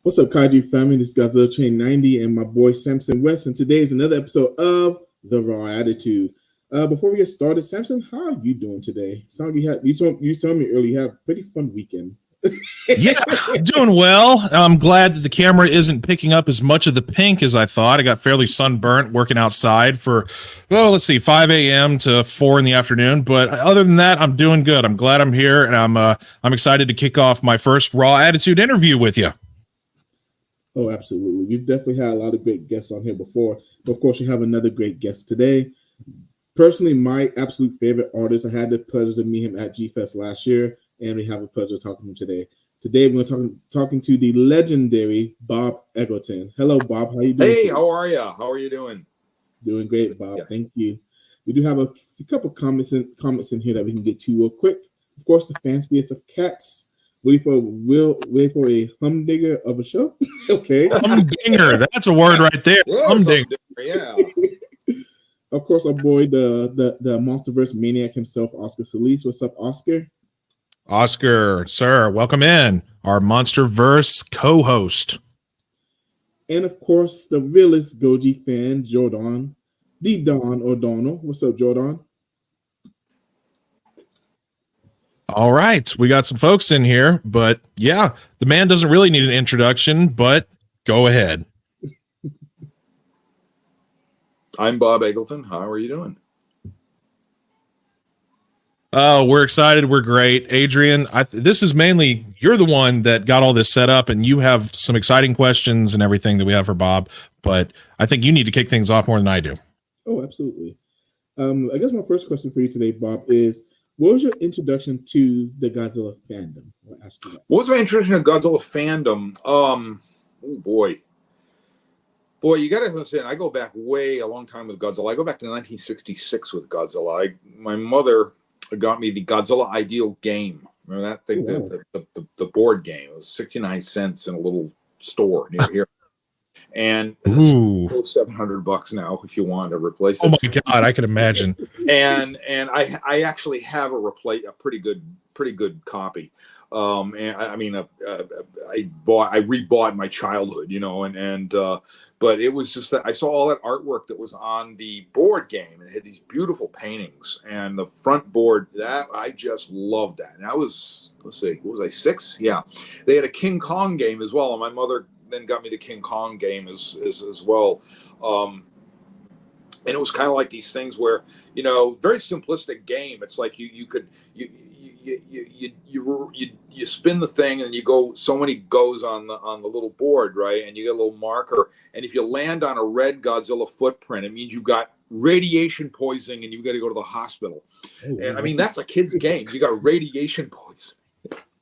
What's up, Kaiju family? This is Godzilla Chain 90 and my boy Samson West, and today is another episode of The Raw Attitude. Before we get started, Samson, how are you doing today? Sound you told me earlier you had a pretty fun weekend. Yeah, doing well. I'm glad that the camera isn't picking up as much of the pink as I thought. I got fairly sunburnt working outside for, 5 a.m. to 4 in the afternoon. But other than that, I'm doing good. I'm glad I'm here, and I'm excited to kick off my first Raw Attitude interview with you. Oh, absolutely. We've definitely had a lot of great guests on here before. But of course, we have another great guest today. Personally, my absolute favorite artist. I had the pleasure to meet him at G-Fest last year, and we have a pleasure talking to him today. Today, we're going to talking to the legendary Bob Eggleton. Hello, Bob. How are you doing? Hey, how are you? How are you doing? Doing great, Bob. Yeah. Thank you. We do have a couple comments in here that we can get to real quick. Of course, the fanciest of cats. Wait for a humdinger of a show. Okay. Humdinger. That's a word right there. Yeah, humdinger. Yeah. Of course, our boy, the Monsterverse maniac himself, Oscar Solis. What's up, Oscar? Oscar, sir, welcome in. Our Monsterverse co-host. And of course, the realest Goji fan, Jordan. The Don O'Donnell. What's up, Jordan? All right, we got some folks in here, but yeah, the man doesn't really need an introduction, but go ahead. I'm Bob Eggleton. How are you doing? Oh, we're excited. We're great. Adrian, this is mainly, you're the one that got all this set up, and you have some exciting questions and everything that we have for Bob, but I think you need to kick things off more than I do. Oh, absolutely. I guess my first question for you today, Bob, is what was your introduction to the Godzilla fandom? I'll ask you that. What was my introduction to Godzilla fandom? Oh boy, you got to understand. I go back way a long time with Godzilla. I go back to 1966 with Godzilla. My mother got me the Godzilla Ideal game. Remember that thing, the board game? It was 69 cents in a little store near here. And it's $700 now if you want to replace it. Oh my God, I can imagine. And I actually have a pretty good copy. And I mean, I rebought my childhood, but it was just that I saw all that artwork that was on the board game, and it had these beautiful paintings, and the front board, that I just loved that. And I was, let's see, what was I, 6? Yeah. They had a King Kong game as well, and my mother then got me the King Kong game as well. And it was kind of like these things where, very simplistic game. It's like you spin the thing and you go so many goes on the little board, right? And you get a little marker. And if you land on a red Godzilla footprint, it means you've got radiation poisoning and you've got to go to the hospital. And I mean, that's a kid's game. You got ration poisoning.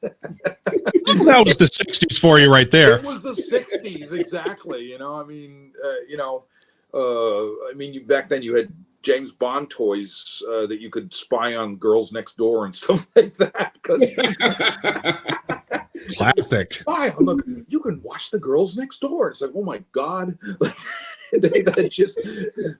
That was the 60s for you right there. It was the 60s, exactly. Back then you had James Bond toys that you could spy on girls next door and stuff like that. Classic. Spy on them. You can watch the girls next door. It's like, oh my God.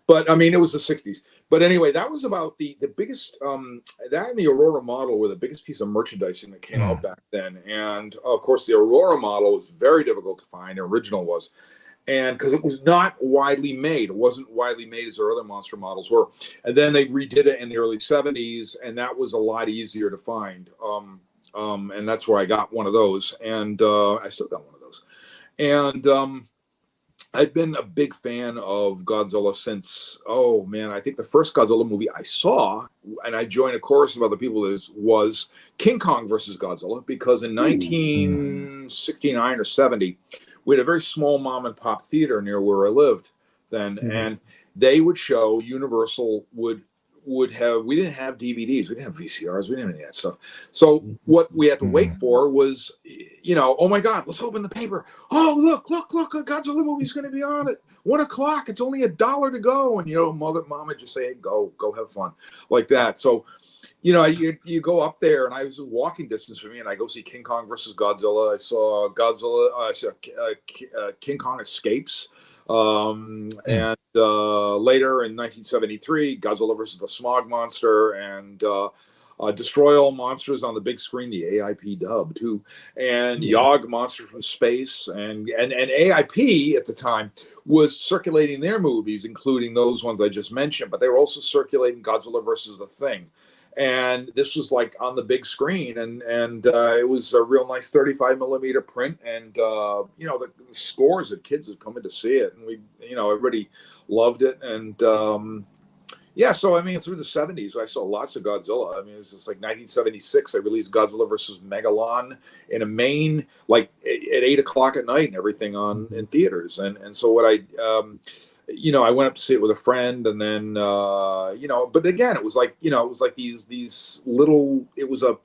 But I mean, it was the 60s. But anyway, that was about the biggest, that and the Aurora model were the biggest piece of merchandising that came out back then. And of course, the Aurora model was very difficult to find. The original was. And because it was not widely made. It wasn't widely made as their other monster models were. And then they redid it in the early 70s, and that was a lot easier to find. And that's where I got one of those. And I still got one of those. And I've been a big fan of Godzilla since, I think the first Godzilla movie I saw, and I joined a chorus of other people, was King Kong versus Godzilla, because in 1969 or 70, we had a very small mom and pop theater near where I lived then, and they would show, Universal would have, we didn't have DVDs, we didn't have VCRs, we didn't have any of that stuff. So what we had to wait for was, oh my God, let's open the paper. Oh, look, a Godzilla movie's going to be on at 1 o'clock. It's only $1 to go. And, mom would just say, hey, go have fun, like that. So, you go up there, and I was walking distance from me, and I go see King Kong versus Godzilla. I saw King Kong Escapes. And later in 1973, Godzilla versus the Smog Monster, and Destroy All Monsters on the big screen, the AIP dub too, and Yog Monster from Space, and AIP at the time was circulating their movies, including those ones I just mentioned, but they were also circulating Godzilla versus the Thing. And this was like on the big screen, and it was a real nice 35 millimeter print, and you know, the scores of kids had come in to see it, and we, you know, everybody loved it, and yeah, so I mean, through the 70s, I saw lots of Godzilla. I mean, it was just like 1976, I released Godzilla versus Megalon in a main, like at 8 o'clock at night, and everything on in theaters, and so what I you know, I went up to see it with a friend, and then you know, but again, it was like, you know, it was like these little, it was a,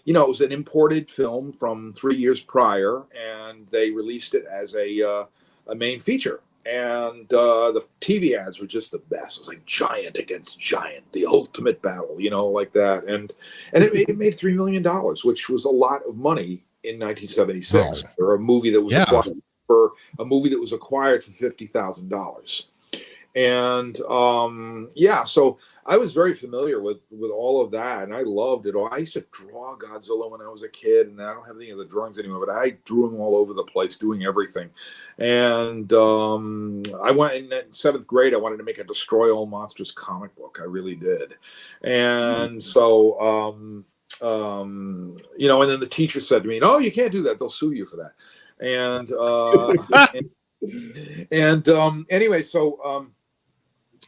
you know, it was an imported film from 3 years prior, and they released it as a main feature, and the TV ads were just the best. It was like giant against giant, the ultimate battle, you know, like that, and it made $3 million, which was a lot of money in 1976 for a movie that was acquired, for a movie that was acquired for $50,000. And yeah, so I was very familiar with all of that, and I loved it all. I used to draw Godzilla when I was a kid, and I don't have any of the drawings anymore, but I drew him all over the place, doing everything. And I went in 7th grade, I wanted to make a Destroy All Monsters comic book. I really did. And so you know, and then the teacher said to me, "No, you can't do that. They'll sue you for that." And anyway, so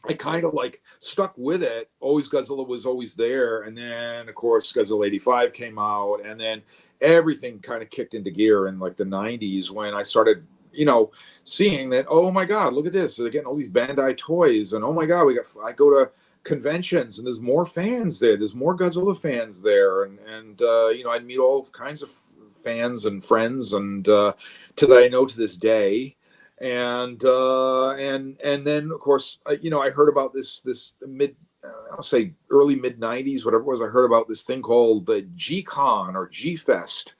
I kind of like stuck with it. Always Godzilla was always there, and then of course Godzilla 85 came out, and then everything kind of kicked into gear in like the 90s when I started, you know, seeing that, oh my God, look at this, they're getting all these Bandai toys, and oh my God, I go to conventions and there's more fans there, there's more Godzilla fans there, and you know, I'd meet all kinds of fans and friends, and that I know to this day. And then of course, you know, I heard about this I'll say early mid 90s, whatever it was. I heard about this thing called the G-Con or G-Fest,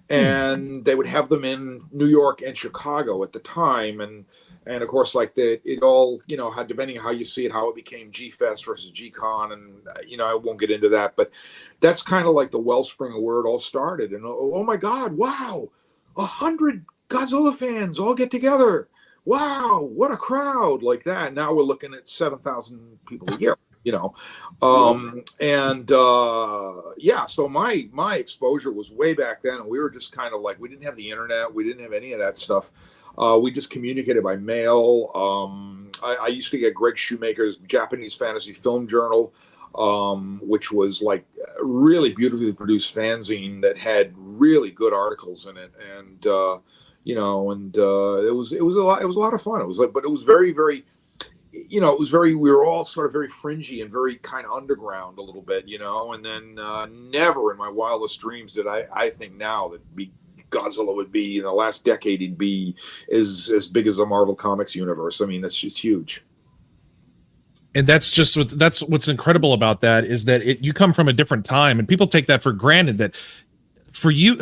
and they would have them in New York and Chicago at the time, and of course, like it all, you know, depending on how you see it, how it became G-Fest versus G-Con, and you know, I won't get into that, but that's kind of like the wellspring of where it all started. And oh my God, wow, 100 Godzilla fans all get together. Wow, what a crowd, like that. Now we're looking at 7,000 people a year, you know. Yeah, so my exposure was way back then, and we were just kind of like, we didn't have the internet, we didn't have any of that stuff. We just communicated by mail. I used to get Greg Shoemaker's Japanese Fantasy Film Journal, which was like a really beautifully produced fanzine that had really good articles in it, and you know, and it was a lot of fun. It was like, but it was very, very, you know, it was very, we were all sort of very fringy and very kind of underground a little bit, you know, and then never in my wildest dreams did I think now that Godzilla would be, in the last decade, he'd be as big as the Marvel Comics universe. I mean, that's just huge. And that's what's incredible about that, is that you come from a different time, and people take that for granted, that for you,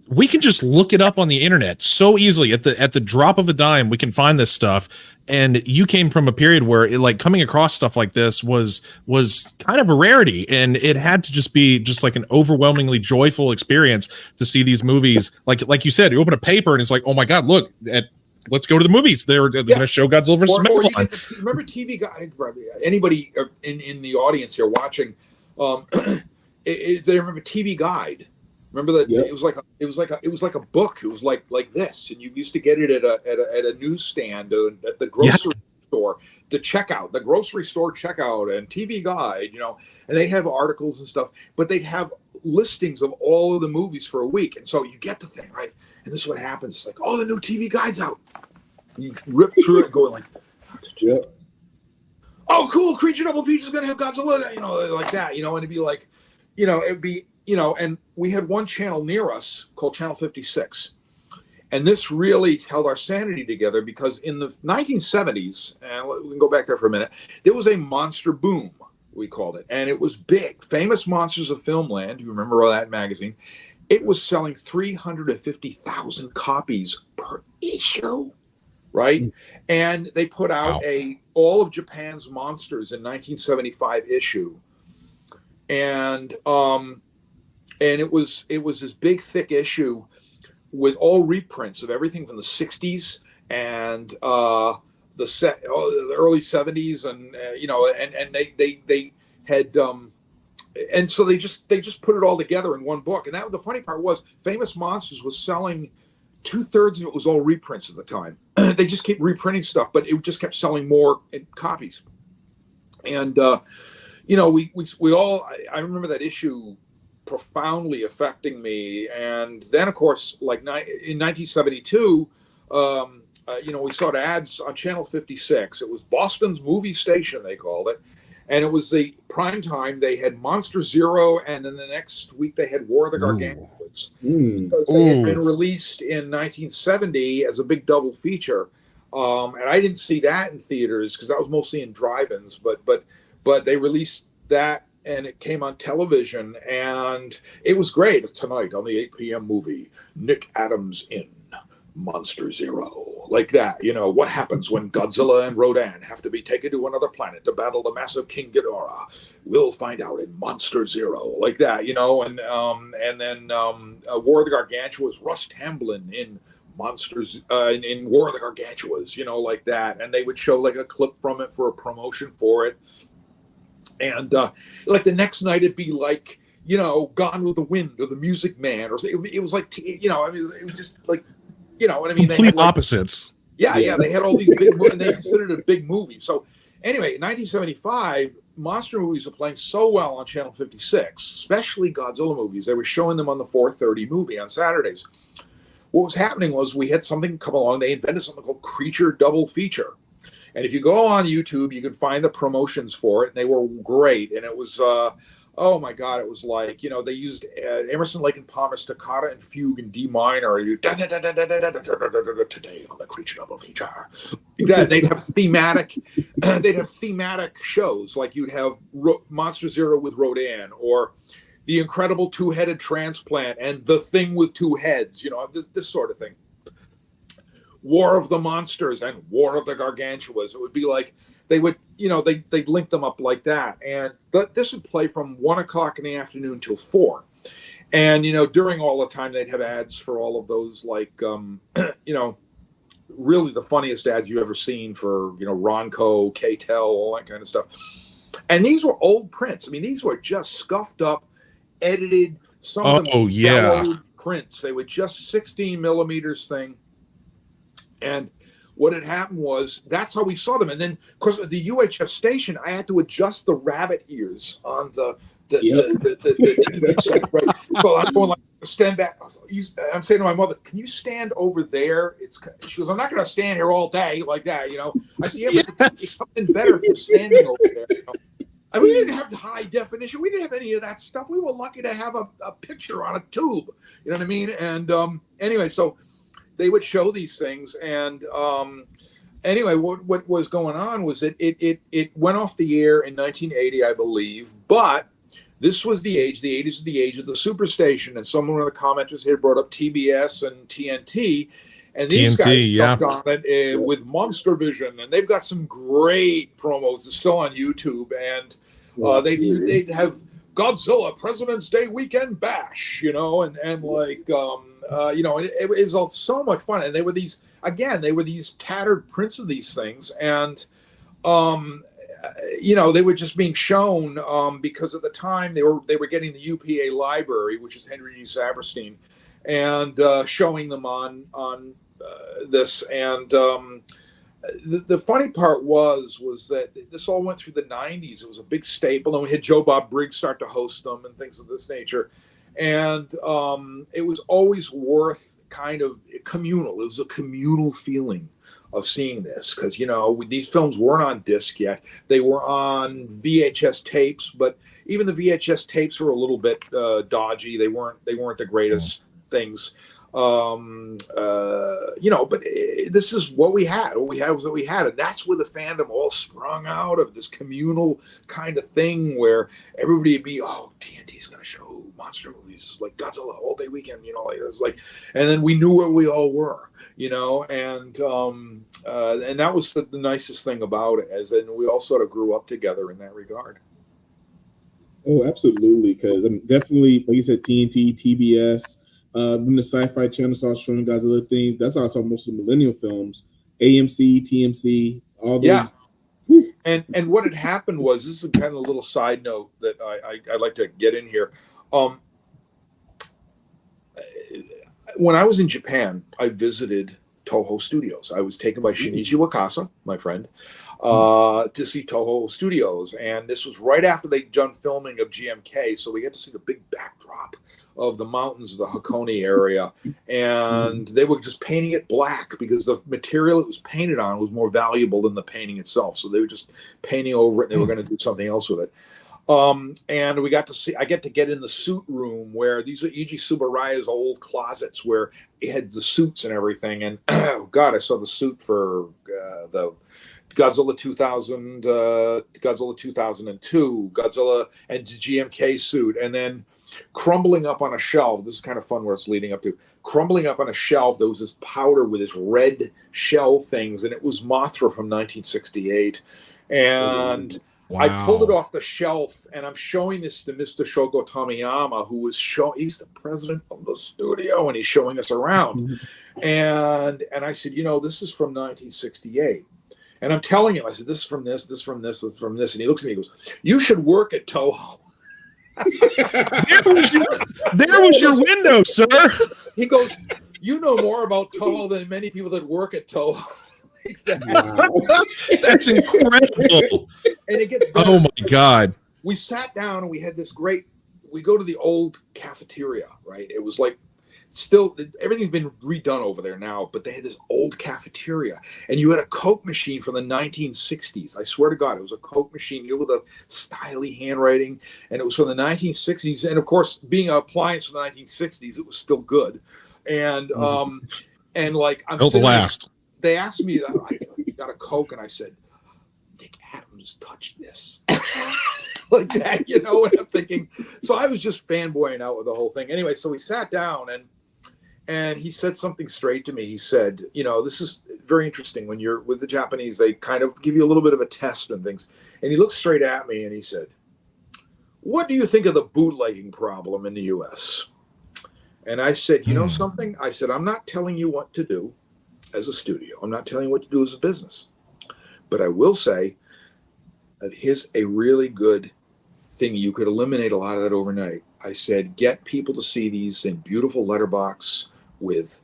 we can just look it up on the internet so easily at the drop of a dime. We can find this stuff. And you came from a period where like coming across stuff like this was kind of a rarity, and it had to just be just like an overwhelmingly joyful experience to see these movies. Like you said, you open a paper and it's like, oh my God, look at, let's go to the movies. They're going to show Godzilla vs. Megalon. Remember TV Guide? Anybody in the audience here watching? They remember TV Guide. Remember that? Yep. It was like a book. It was like this, and you used to get it at a newsstand, at the grocery store, the grocery store checkout, and TV Guide, you know, and they'd have articles and stuff, but they'd have listings of all of the movies for a week, and so you get the thing, right? And this is what happens. It's like, oh, the new TV Guide's out. You rip through it, going like, yep. Oh, cool! Creature Double Feature's gonna have Godzilla, you know, like that, you know, and it'd be like, you know, you know, and we had one channel near us called Channel 56. And this really held our sanity together, because in the 1970s, and we can go back there for a minute, there was a monster boom, we called it. And it was big. Famous Monsters of Filmland, you remember that magazine? It was selling 350,000 copies per issue, right? And they put out all of Japan's monsters in 1975 issue. And it was this big thick issue with all reprints of everything from the 60s and the early 70s, and and they had and so they just put it all together in one book. And that the funny part was, Famous Monsters was selling 2/3 of it was all reprints at the time. They just keep reprinting stuff, but it just kept selling more in copies. And we all, I remember that issue profoundly affecting me. And then, of course, like in 1972, we saw ads on Channel 56. It was Boston's movie station, they called it. And it was the prime time. They had Monster Zero, and then the next week they had War of the Gargantuans. Because they had been released in 1970 as a big double feature. And I didn't see that in theaters because that was mostly in drive-ins. But they released that, and it came on television, and it was great. Tonight on the 8 p.m. movie, Nick Adams in Monster Zero. Like that, what happens when Godzilla and Rodan have to be taken to another planet to battle the massive King Ghidorah? We'll find out in Monster Zero. Like that, and then War of the Gargantuas, Russ Tamblyn in Monsters in War of the Gargantuas, like that. And they would show like a clip from it for a promotion for it. And like the next night it'd be like, Gone with the Wind or The Music Man, or it was like, it was just like, what I mean? Complete they had, like, opposites. Yeah. They had all these big movies, and they considered it a big movie. So anyway, in 1975, monster movies were playing so well on Channel 56, especially Godzilla movies. They were showing them on the 4:30 movie on Saturdays. What was happening was we had something come along. They invented something called Creature Double Feature. And if you go on YouTube, you can find the promotions for it, and they were great. And it was, oh my God, it was like, they used Emerson, Lake and Palmer's Toccata and Fugue in D minor. Today on the Creature Double Feature. They'd have thematic shows, like you'd have Monster Zero with Rodan, or The Incredible Two-Headed Transplant and The Thing with Two Heads, this sort of thing. War of the Monsters and War of the Gargantuas. It would be like they would, they'd link them up like that. And this would play from 1 o'clock in the afternoon till 4. And, during all the time, they'd have ads for all of those, like, really the funniest ads you've ever seen for, Ronco, K-Tel, all that kind of stuff. And these were old prints. I mean, these were just scuffed up, edited, some of them yellowed prints. They were just 16 millimeters thing. And what had happened was, that's how we saw them. And then, of course, at the UHF station, I had to adjust the rabbit ears on the TV set, right? So I'm going like, stand back. I'm saying to my mother, can you stand over there? She goes, I'm not going to stand here all day like that, I said, yeah, but it's something better if you're standing over there. I mean, we didn't have high definition. We didn't have any of that stuff. We were lucky to have a picture on a tube. You know what I mean? And anyway, so they would show these things, and anyway, what was going on was that it went off the air in 1980, I believe, but this was the 80s is the age of the superstation, and someone in the commenters here brought up TBS and TNT, and these guys jumped on it with Monster Vision, and they've got some great promos. It's still on YouTube, and they'd have Godzilla President's Day Weekend Bash, and like, it was all so much fun. And they were these tattered prints of these things. And, they were just being shown because at the time they were getting the UPA library, which is Henry D. Saberstein, and showing them on this. And the funny part was that this all went through the 90s. It was a big staple, and we had Joe Bob Briggs start to host them and things of this nature. And it was always worth kind of communal. It was a communal feeling of seeing this because, these films weren't on disc yet. They were on VHS tapes, but even the VHS tapes were a little bit dodgy. They weren't the greatest things. But this is what we had. What we had was what we had. And that's where the fandom all sprung out of, this communal kind of thing where everybody would be, TNT's going to show monster movies like Godzilla all day weekend, it was like, and then we knew where we all were, and that was the nicest thing about it, as in we all sort of grew up together in that regard. Oh, absolutely. Because I'm definitely, like you said, TNT, TBS, when the Sci-Fi Channel started showing Godzilla things, that's how I saw most of the Millennial films. AMC, TMC, all Yeah. those. Whew. And what had happened was, this is kind of a little side note that I'd like to get in here. When I was in Japan, I visited Toho Studios. I was taken by Shinichi Wakasa, my friend, to see Toho Studios. And this was right after they'd done filming of GMK. So we got to see the big backdrop of the mountains of the Hakone area. And they were just painting it black because the material it was painted on was more valuable than the painting itself. So they were just painting over it and they were going to do something else with it. And we got to see, I get to get in the suit room where these are Eiji Tsubaraya's old closets where it had the suits and everything. And oh God, I saw the suit for the Godzilla 2000, Godzilla 2002, Godzilla and GMK suit. And then crumbling up on a shelf, this is kind of fun where it's leading up to, crumbling up on a shelf, there was this powder with this red shell things, and it was Mothra from 1968. And Wow. I pulled it off the shelf, and I'm showing this to Mr. Shogo Tomiyama, who was he's the president of the studio, and he's showing us around. And I said, you know, this is from 1968. And I'm telling him, I said, this is from this, this from this, this from this. And he looks at me and goes, you should work at Toho. There was your window, sir. He goes, you know more about Toho than many people that work at Toho. That's incredible. And it gets better. Oh my God. We sat down and we had this great, we go to the old cafeteria, right? It was like, still, everything's been redone over there now, but they had this old cafeteria, and you had a Coke machine from the 1960s. I swear to God, it was a Coke machine, you know, with a styly handwriting, and it was from the 1960s. And of course, being an appliance from the 1960s, it was still good. And and like I'm the last. They asked me, I got a Coke, and I said, Nick Adams touched this. Like that, you know what I'm thinking? So I was just fanboying out with the whole thing. Anyway, so we sat down, and he said something straight to me. He said, you know, this is very interesting. When you're with the Japanese, they kind of give you a little bit of a test and things. And he looked straight at me and he said, what do you think of the bootlegging problem in the U.S.? And I said, you know something? I said, I'm not telling you what to do as a studio. I'm not telling you what to do as a business. But I will say that here's a really good thing. You could eliminate a lot of that overnight. I said, get people to see these in beautiful letterbox with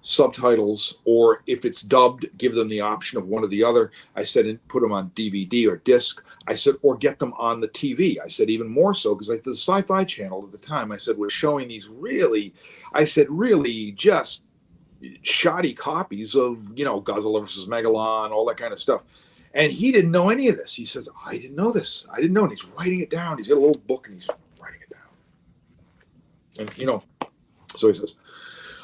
subtitles, or if it's dubbed, give them the option of one or the other. I said, and put them on DVD or disc. I said, or get them on the TV. I said, even more so, because like the Sci-Fi Channel at the time, I said, was showing these really just shoddy copies of, you know, Godzilla versus Megalon, all that kind of stuff. And he didn't know any of this. He said, I didn't know this. I didn't know. And he's writing it down. He's got a little book and he's writing it down. And, you know, so he says,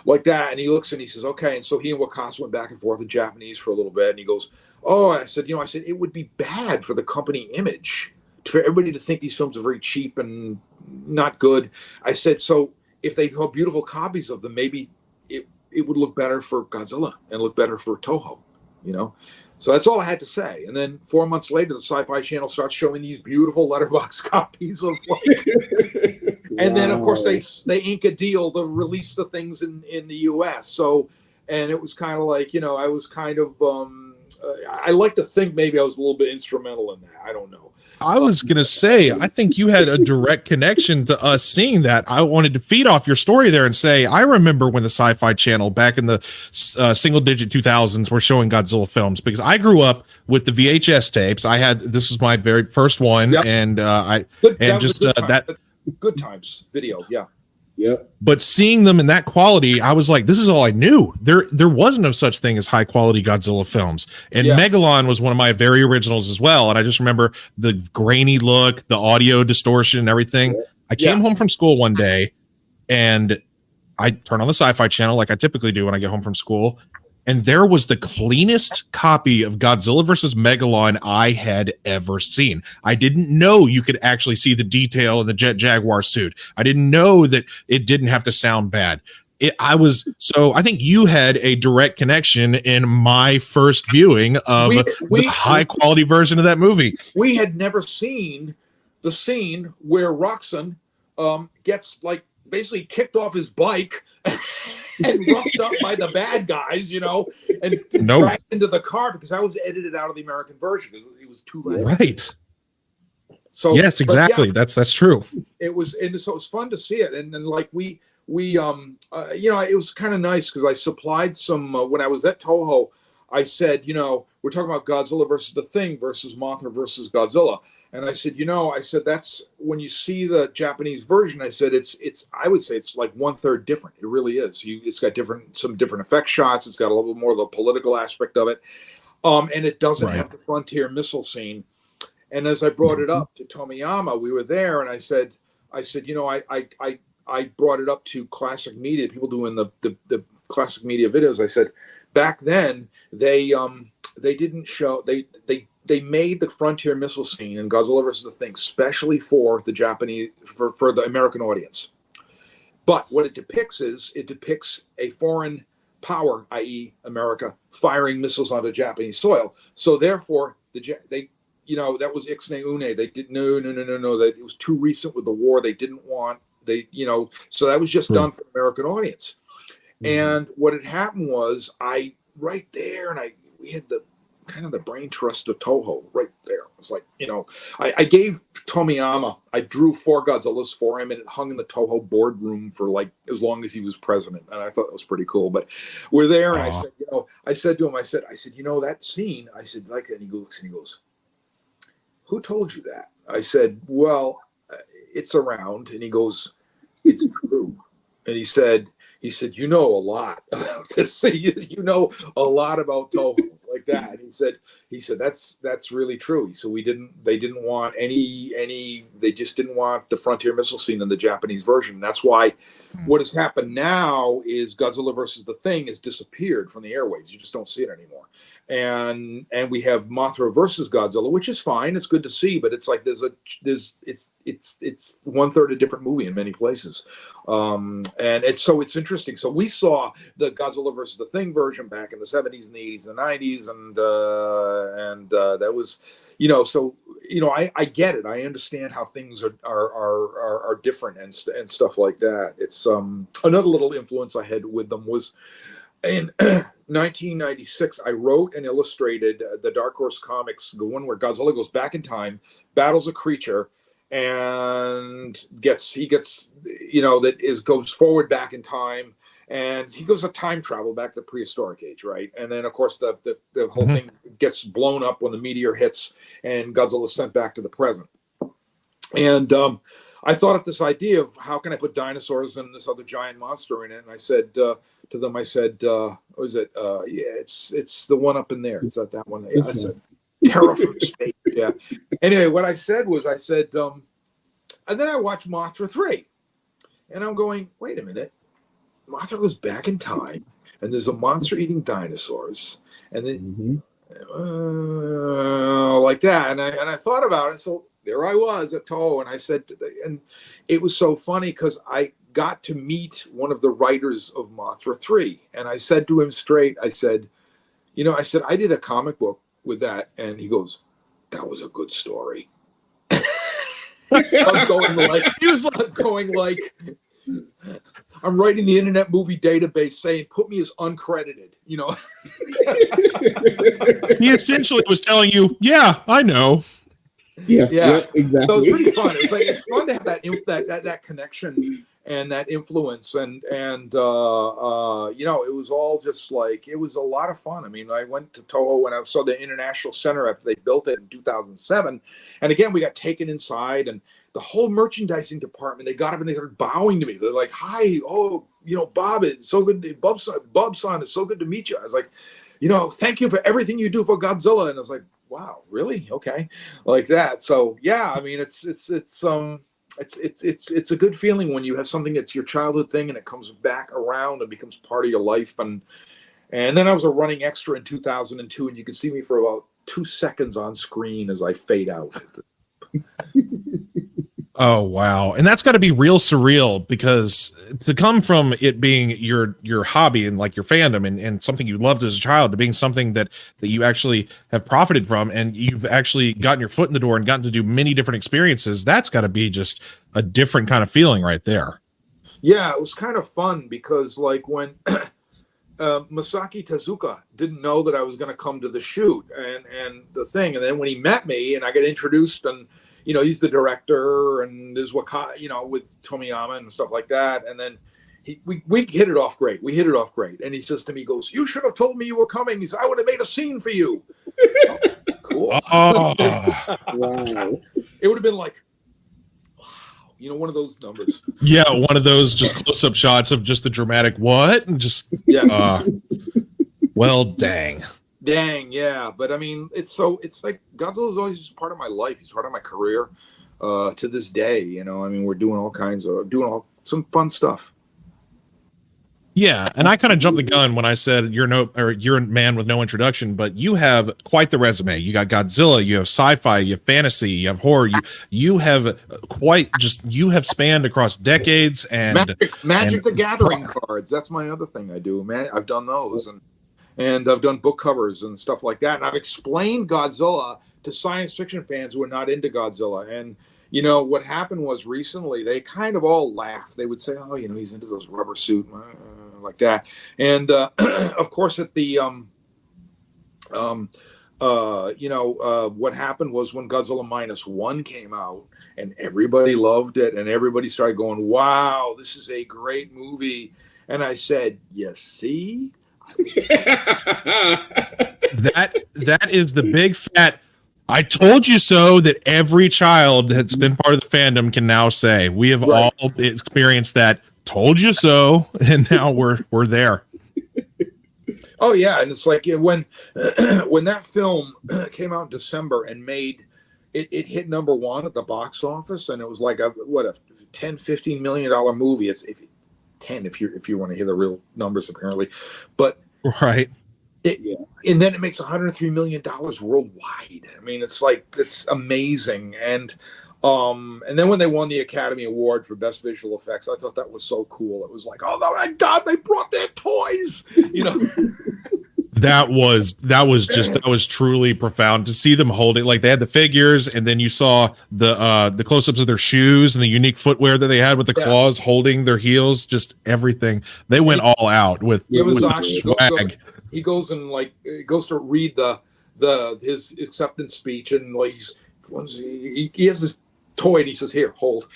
like that. And he looks and he says, okay. And so he and Wakasa went back and forth in Japanese for a little bit. And he goes, oh, I said, it would be bad for the company image for everybody to think these films are very cheap and not good. I said, so if they have beautiful copies of them, maybe it would look better for Godzilla and look better for Toho, you know? So that's all I had to say. And then 4 months later, the Sci-Fi Channel starts showing these beautiful letterbox copies of like, and then of course they ink a deal to release the things in the US. So, and it was kind of like, you know, I was kind of, I like to think maybe I was a little bit instrumental in that. I don't know. I was going to say, I think you had a direct connection to us seeing that. I wanted to feed off your story there and say, I remember when the Sci-Fi Channel back in the single-digit 2000s were showing Godzilla films, because I grew up with the VHS tapes. This was my very first one, yep. And Good Times video, yeah. Yep. But seeing them in that quality, I was like, this is all I knew. There was no such thing as high quality Godzilla films. And Megalon was one of my very originals as well. And I just remember the grainy look, the audio distortion and everything. Yeah. I came home from school one day and I turned on the Sci-Fi Channel like I typically do when I get home from school. And there was the cleanest copy of Godzilla versus Megalon I had ever seen. I didn't know you could actually see the detail in the Jet Jaguar suit. I didn't know that it didn't have to sound bad. I think you had a direct connection in my first viewing of the high quality version of that movie. We had never seen the scene where Roxon gets like basically kicked off his bike and roughed up by the bad guys, and dragged into the car, because that was edited out of the American version because it was too violent. Right. So yes, exactly. Yeah, that's true. It was, and so it was fun to see it, and then like we it was kind of nice because I supplied some when I was at Toho. I said, we're talking about Godzilla versus the Thing versus Mothra versus Godzilla. And I said, that's when you see the Japanese version, I said, I would say it's like 1/3 different. It really is. It's got some different effect shots. It's got a little bit more of the political aspect of it. And it doesn't have the frontier missile scene. And as I brought it up to Tomiyama, we were there, and I said, I brought it up to classic media, people doing the classic media videos. I said, back then, they didn't show, they made the frontier missile scene in Godzilla vs. the Thing specially for the Japanese, for the American audience. But what it depicts a foreign power, i.e. America, firing missiles onto Japanese soil. So therefore, that was Ixnay Une. They did no, that it was too recent with the war. They didn't want, so that was just done for the American audience. And what had happened was right there, and we had the kind of the brain trust of Toho right there. It was like, I gave Tomiyama, I drew 4 Godzillas for him, and it hung in the Toho boardroom for like as long as he was president. And I thought that was pretty cool. But we're there, and I said, I said to him, I said, that scene, I said, like, and he looks and he goes, who told you that? I said, well, it's around. And he goes, it's true. And he said, you know a lot about this. You know a lot about Toho, like that. And he said that's really true. So they didn't want they just didn't want the frontier missile scene in the Japanese version. That's why what has happened now is Godzilla versus the Thing has disappeared from the airwaves. You just don't see it anymore. And we have Mothra versus Godzilla, which is fine. It's good to see, but it's like it's 1/3 a different movie in many places, and it's interesting. So we saw the Godzilla versus the Thing version back in the 70s and the 80s and the 90s, and that was, I get it. I understand how things are different and stuff like that. It's another little influence I had with them was in 1996, I wrote and illustrated the Dark Horse comics, the one where Godzilla goes back in time, battles a creature, and goes forward back in time, and he goes a time travel back to the prehistoric age, right? And then of course the whole thing gets blown up when the meteor hits, and Godzilla is sent back to the present. And I thought of this idea of how can I put dinosaurs and this other giant monster in it, and I said to them, what is it? It's the one up in there. It's not that one. Yeah, I said Terror from Space. Yeah. Anyway, what I said, and then I watched Mothra 3, and I'm going, wait a minute, Mothra goes back in time, and there's a monster eating dinosaurs, and then like that, and I thought about it. So there I was at Toho, and I said, and it was so funny because I got to meet one of the writers of Mothra 3, and I said to him straight, I said, I did a comic book with that, and he goes, that was a good story. So I'm going like, I'm writing the Internet Movie Database saying, put me as uncredited, He essentially was telling you, yeah, I know. Yeah, exactly. So it's pretty fun. It's fun to have that connection and that influence, and it was all just like, it was a lot of fun. I mean, I went to Toho when I saw the International Center after they built it in 2007, and again we got taken inside, and the whole merchandising department, they got up and they started bowing to me. They're like, "Hi, Bob, it's so good. Bob-san, it's so good to meet you." I was like, thank you for everything you do for Godzilla. And I was like, wow, really? Okay. Like that. So yeah, I mean, it's a good feeling when you have something that's your childhood thing and it comes back around and becomes part of your life. And then I was a running extra in 2002, and you could see me for about 2 seconds on screen as I fade out. Oh wow. And that's got to be real surreal, because to come from it being your hobby and like your fandom and something you loved as a child to being something that you actually have profited from, and you've actually gotten your foot in the door and gotten to do many different experiences, that's got to be just a different kind of feeling right there. Yeah, it was kind of fun because like when Masaki Tezuka didn't know that I was going to come to the shoot and the thing, and then when he met me and I got introduced, and he's the director and there's with Tomiyama and stuff like that, and then we hit it off great. We hit it off great, and he says to me, he goes, "You should have told me you were coming." He said, "I would have made a scene for you." Oh, cool. Oh. Wow. It would have been like, one of those numbers. Yeah, one of those just close-up shots of just the dramatic what, and just well, dang, yeah. But I mean, it's like Godzilla's always just part of my life. He's part of my career to this day. I mean, we're doing some fun stuff. Yeah, and I kind of jumped the gun when I said you're a man with no introduction, but you have quite the resume. You got Godzilla, you have sci-fi, you have fantasy, you have horror. You have spanned across decades and Magic the Gathering cards. That's my other thing I do, man. I've done those and I've done book covers and stuff like that. And I've explained Godzilla to science fiction fans who are not into Godzilla. And what happened was recently they kind of all laughed. They would say, "Oh, he's into those rubber suit." Like that. And of course at the what happened was when Godzilla -1 came out and everybody loved it and everybody started going, "Wow, this is a great movie." And I said, "You see?" that is the big fat "I told you so" that every child that's been part of the fandom can now say. We have all experienced that. Told you so, and now we're there. Oh yeah, and it's like when that film came out in December and made it hit #1 at the box office, and it was like a $10-15 million movie. It's 10 if you want to hear the real numbers apparently, but right. And then it makes $103 million worldwide. I mean, it's amazing. And then when they won the Academy Award for Best Visual Effects, I thought that was so cool. It was like, oh my God, they brought their toys. That was truly profound to see them holding, like they had the figures, and then you saw the close-ups of their shoes and the unique footwear that they had with the claws holding their heels, just everything. They went all out with the swag. He goes to read his acceptance speech, and like he has this toy and he says, "Here, hold."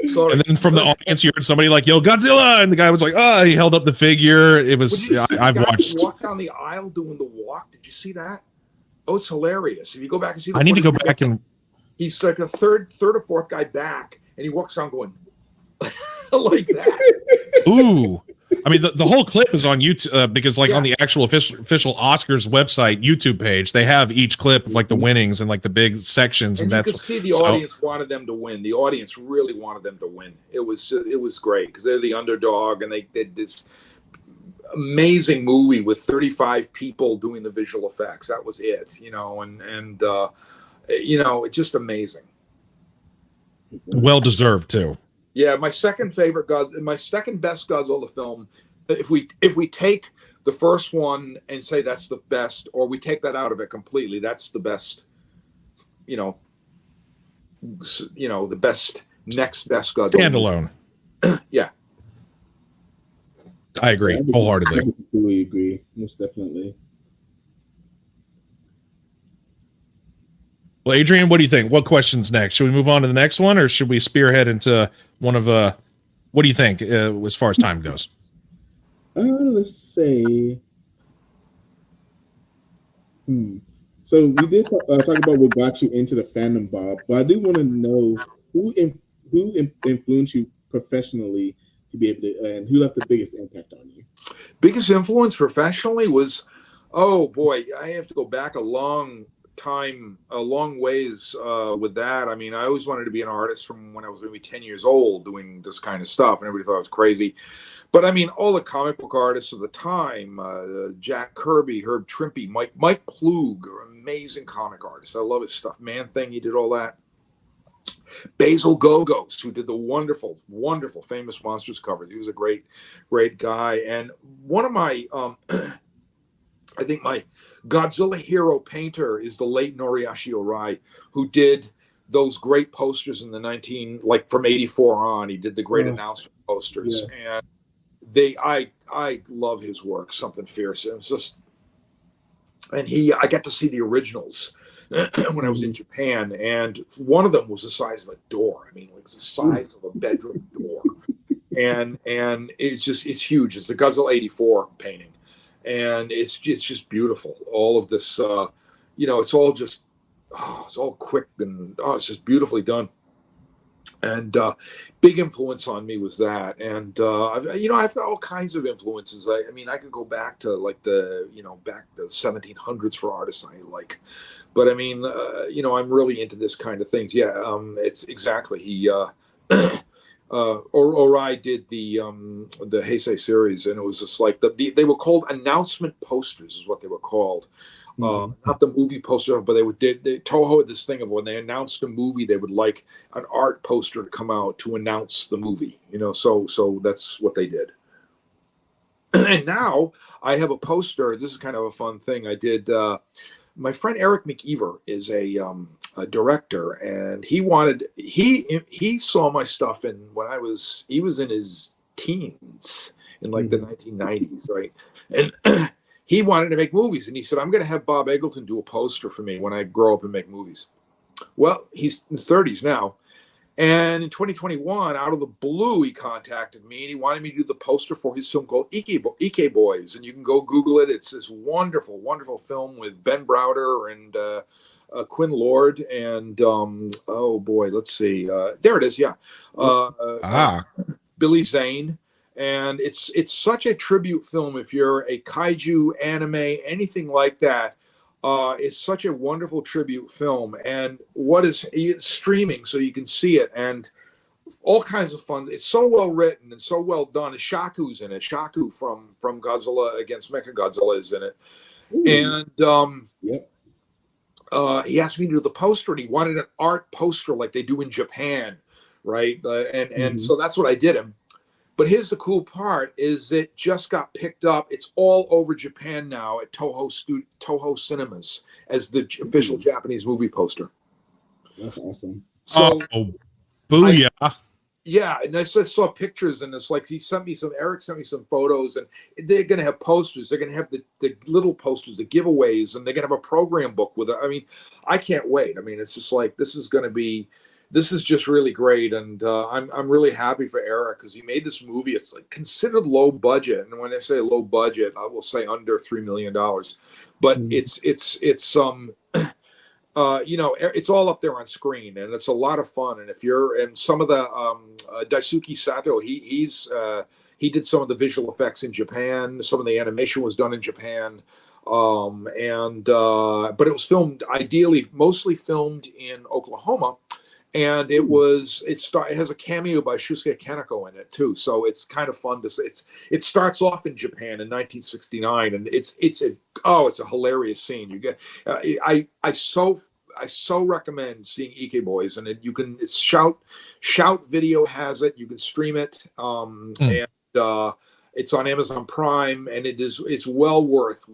Sorry. And then from the audience, you heard somebody like, "Yo, Godzilla!" And the guy was like, "Oh," he held up the figure. It was. I've watched. Walk down the aisle doing the walk. Did you see that? Oh, it's hilarious. If you go back and see, I need to go back and. He's like a third or fourth guy back, and he walks around going like that. Ooh. I mean, the whole clip is on YouTube because, on the actual official Oscars website YouTube page, they have each clip of like the winnings and like the big sections, and that's. You could see the audience wanted them to win. The audience really wanted them to win. It was great because they're the underdog, and they did this amazing movie with 35 people doing the visual effects. That was it, and it's just amazing. Well deserved too. Yeah, my second best Godzilla film. If we take the first one and say that's the best, or we take that out of it completely, that's the best. The best next best Godzilla. Standalone. Yeah, I agree wholeheartedly. I completely agree, most definitely. Well, Adrian, what do you think? What question's next? Should we move on to the next one, or should we spearhead into one of what do you think as far as time goes? Let's say. So we did talk about what got you into the fandom, Bob, but I do want to know who influenced you professionally to be able to, and who left the biggest impact on you. Biggest influence professionally was, oh boy, I have to go back a long time, a long ways with that. I mean, I always wanted to be an artist from when I was maybe 10 years old doing this kind of stuff, and everybody thought I was crazy. But I mean, all the comic book artists of the time, Jack Kirby, Herb Trimpe, Mike Plug, are amazing comic artists. I love his stuff. Man Thing, he did all that. Basil Gogos, who did the wonderful, wonderful Famous Monsters covers. He was a great, great guy. And one of my, I think my Godzilla hero painter is the late Noriyashi Orai, who did those great posters in the like from 84 on. He did the great announcement posters. Yes. And I love his work, something fierce. It was just, and I got to see the originals when I was in Japan, and one of them was the size of a door. I mean, like the size of a bedroom door, and it's huge. It's the Godzilla 84 painting, and it's just beautiful. All of this, it's all just, it's all quick and it's just beautifully done. And big influence on me was that. And I've got all kinds of influences. I mean, I could go back to like the 1700s for artists I like. But I mean, I'm really into this kind of things. Yeah, it's exactly. He Orai did the Heisei series, and it was just like they were called announcement posters, is what they were called. Not the movie poster, but Toho had this thing of when they announced a movie, they would like an art poster to come out to announce the movie, so that's what they did. And now I have a poster. This is kind of a fun thing. I did, my friend Eric McEver is a director, and he saw my stuff he was in his teens in like the 1990s, right? And he wanted to make movies, and he said, I'm going to have Bob Eggleton do a poster for me when I grow up and make movies. Well, he's in his 30s now. And in 2021, out of the blue, he contacted me, and he wanted me to do the poster for his film called Ike Boys. And you can go Google it. It's this wonderful, wonderful film with Ben Browder and Quinn Lord. And, oh, boy, let's see. There it is, yeah. Billy Zane. And it's such a tribute film. If you're a kaiju, anime, anything like that, it's such a wonderful tribute film. And it's streaming, so you can see it, and all kinds of fun. It's so well written and so well done. And Shaku's in it. Shaku from Godzilla against Mechagodzilla is in it. Ooh. And he asked me to do the poster, and he wanted an art poster like they do in Japan, right? And so that's what I did him. But here's the cool part: is it just got picked up. It's all over Japan now at Toho Cinemas as the official Japanese movie poster. That's awesome. So, booyah! And I saw pictures, and it's like Eric sent me some photos, and they're going to have posters. They're going to have the little posters, the giveaways, and they're going to have a program book with it. I mean, I can't wait. I mean, it's just like this is just really great, and I'm really happy for Eric because he made this movie. It's like considered low budget, and when I say low budget, I will say under $3 million. But it's it's all up there on screen, and it's a lot of fun. And some of the Daisuke Sato, he did some of the visual effects in Japan. Some of the animation was done in Japan. But it was mostly filmed in Oklahoma. And it has a cameo by Shusuke Kaneko in it too, so it's kind of fun to see. It starts off in Japan in 1969, and it's a hilarious scene. You get I so recommend seeing Ike Boys, and it's Shout Video has it. You can stream it, and it's on Amazon Prime, and it's well worth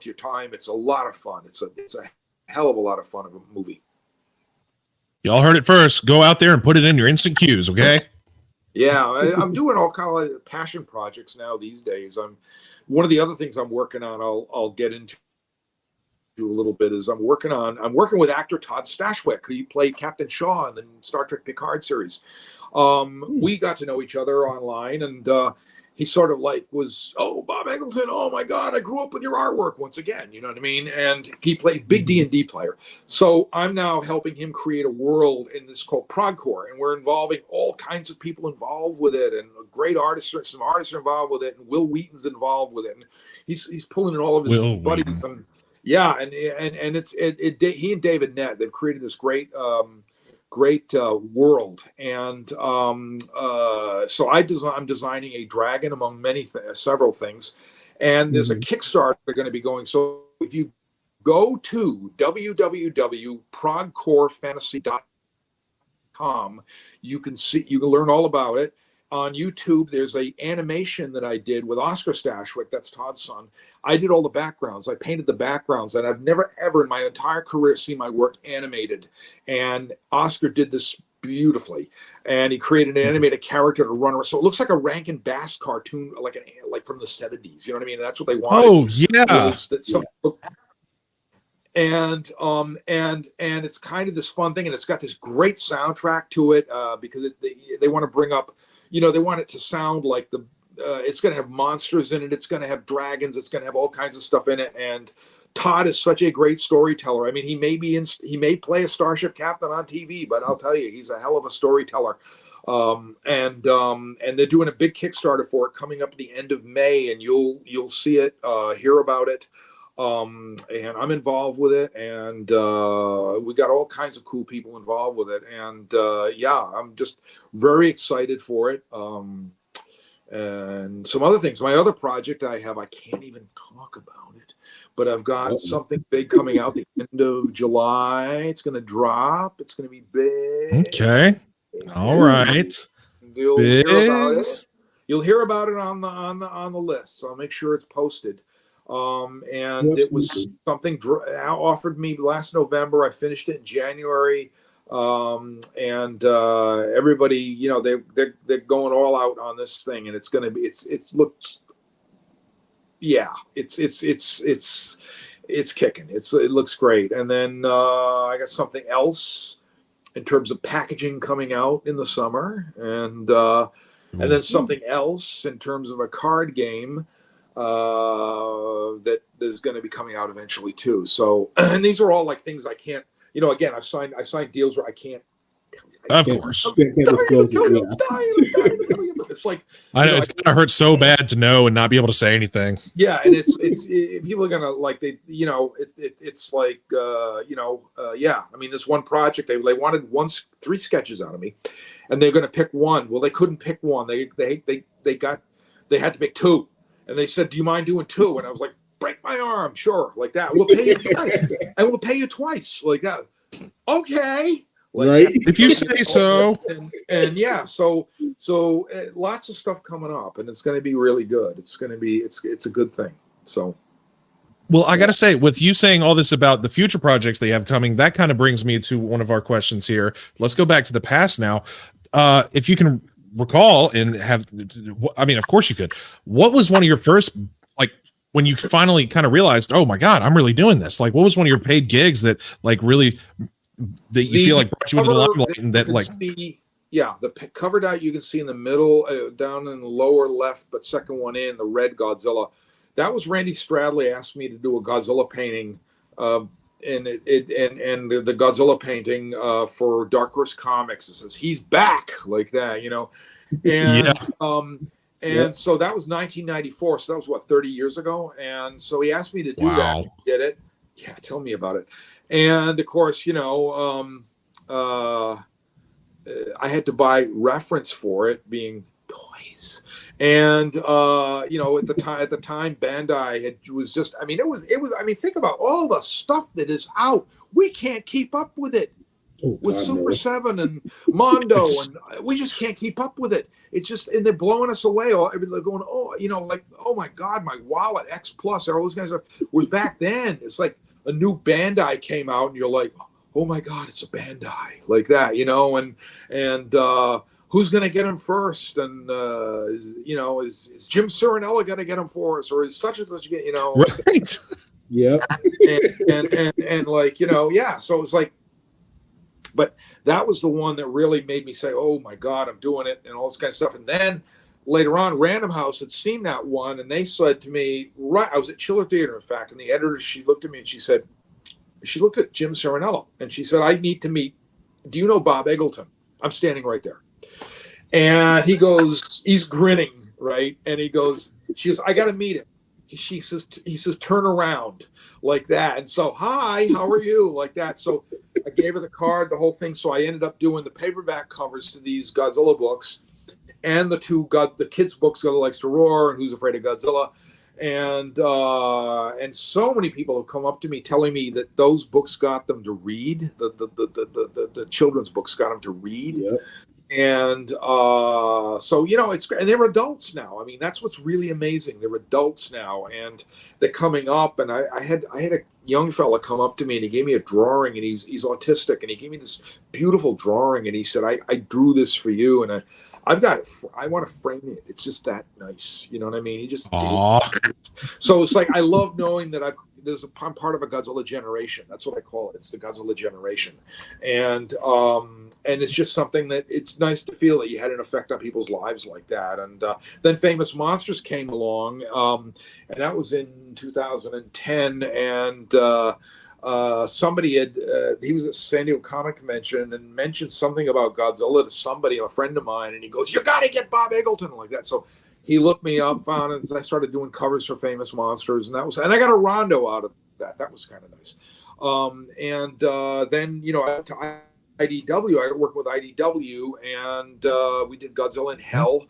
your time. It's a lot of fun. It's a hell of a lot of fun of a movie. Y'all heard it first. Go out there and put it in your instant queues, okay? Yeah, I'm doing all kind of passion projects now these days. One of the other things I'm working on. I'll get into a little bit is I'm working with actor Todd Stashwick, who played Captain Shaw in the Star Trek Picard series. We got to know each other online, and he sort of like was, oh, Bob Eggleton, oh my God, I grew up with your artwork once again, you know what I mean? And he played big D&D player. So I'm now helping him create a world in this called Progcore, and we're involving all kinds of people involved with it, and great artists, some artists are involved with it, and Will Wheaton's involved with it, and he's pulling in all of his buddies. And Yeah, and he and David Nett, they've created this great world, and so I'm designing a dragon among several things, and there's a Kickstarter going to be going. So if you go to www.progcorefantasy.com, you can learn all about it. On YouTube, there's a animation that I did with Oscar Stashwick, that's Todd's son. I did all the backgrounds. I painted the backgrounds, and I've never ever in my entire career seen my work animated. And Oscar did this beautifully, and he created an animated character to run around. So it looks like a Rankin Bass cartoon, like from the 70s. You know what I mean? And that's what they wanted. Oh yeah. And it's kind of this fun thing, and it's got this great soundtrack to it because they want to bring up, they want it to sound like it's going to have monsters in it. It's going to have dragons. It's going to have all kinds of stuff in it. And Todd is such a great storyteller. I mean, he may play a starship captain on TV, but I'll tell you, he's a hell of a storyteller. And they're doing a big Kickstarter for it coming up at the end of May, and you'll see it, hear about it. And I'm involved with it, and we got all kinds of cool people involved with it. And I'm just very excited for it. And some other things. My other project I can't even talk about it, but I've got something big coming out the end of July. It's going to drop. It's going to be big. Okay. All right. You'll hear about it. You'll hear about it on the list. So I'll make sure it's posted. And it was something offered me last November. I finished it in January. And everybody, they're going all out on this thing, and it's going to be, it's kicking. It looks great. And then, I got something else in terms of packaging coming out in the summer, and then something else in terms of a card game, that is going to be coming out eventually too. So, and these are all like things I can't, again, I signed deals where I can't. Of course. It's like, I know it's gonna hurt so bad to know and not be able to say anything. Yeah, and it's people are gonna like it's like yeah. I mean, this one project they wanted 3 sketches out of me, and they're gonna pick one. Well, they couldn't pick one. They had to pick 2, and they said, "Do you mind doing 2?" And I was like, "Break my arm, sure," like that. We'll pay you twice, and we'll pay you twice, like that. Okay. Like, right, if you say so. And yeah, so lots of stuff coming up, and it's going to be really good. It's going to be it's a good thing. So, well, I got to say, with you saying all this about the future projects they have coming, that kind of brings me to one of our questions here. Let's go back to the past now. If you can recall, and have, I mean, of course you could. What was one of your first, like, when you finally kind of realized, oh my God, I'm really doing this? Like, what was one of your paid gigs that, like, really, that you feel like brought you into the limelight, and that, like, the cover dot you can see in the middle, down in the lower left, but second one in, the red Godzilla. That was Randy Stradley asked me to do a Godzilla painting, and the Godzilla painting for Dark Horse Comics. It says he's back, like that, and so that was 1994. So that was 30 years ago. And so he asked me to do that. I did it. Yeah, tell me about it. And of course, I had to buy reference for it, being toys. And at the time, Bandai was just, I mean, it was. I mean, think about all the stuff that is out. We can't keep up with it. With Super 7 and Mondo, and we just can't keep up with it. It's just, and they're blowing us away. They're going, like, oh my God, my wallet, X Plus, all those guys was back then. It's like a new Bandai came out, and you're like, oh my God, it's a Bandai, like that, and who's going to get them first? And is Jim Serenella going to get them for us, or is such and such right? Yeah, and like so it's like. But that was the one that really made me say, oh, my God, I'm doing it, and all this kind of stuff. And then later on, Random House had seen that one, and they said to me, I was at Chiller Theater, in fact, and the editor, she looked at me, and she looked at Jim Serenella, and she said, I need to meet, do you know Bob Eggleton? I'm standing right there. And he goes, he's grinning, right? And she goes, I got to meet him. he says, turn around like that. And so, hi, how are you? Like that. So I gave her the card, the whole thing. So I ended up doing the paperback covers to these Godzilla books and the kids' books, Godzilla Likes to Roar and Who's Afraid of Godzilla. And so many people have come up to me telling me that those books got them to read. The children's books got them to read. Yep. And so, you know, it's great. And they're adults now. I mean, that's what's really amazing. They're adults now, and they're coming up. And I had a young fella come up to me, and he gave me a drawing, and he's autistic, and he gave me this beautiful drawing, and he said, I drew this for you, and I've got it. I want to frame it. It's just that nice. You know what I mean? He just so it's like I love knowing that I'm part of a Godzilla generation. That's what I call it. It's the Godzilla generation, and it's just something that it's nice to feel that you had an effect on people's lives like that. And then Famous Monsters came along, and that was in 2010, and somebody he was at San Diego Comic Convention and mentioned something about Godzilla to somebody, a friend of mine, and he goes, "You got to get Bob Eggleton," like that. So he looked me up, found it, and I started doing covers for Famous Monsters, and and I got a rondo out of that. That was kind of nice. Then, you know, I went to IDW. I worked with IDW, and we did Godzilla in Hell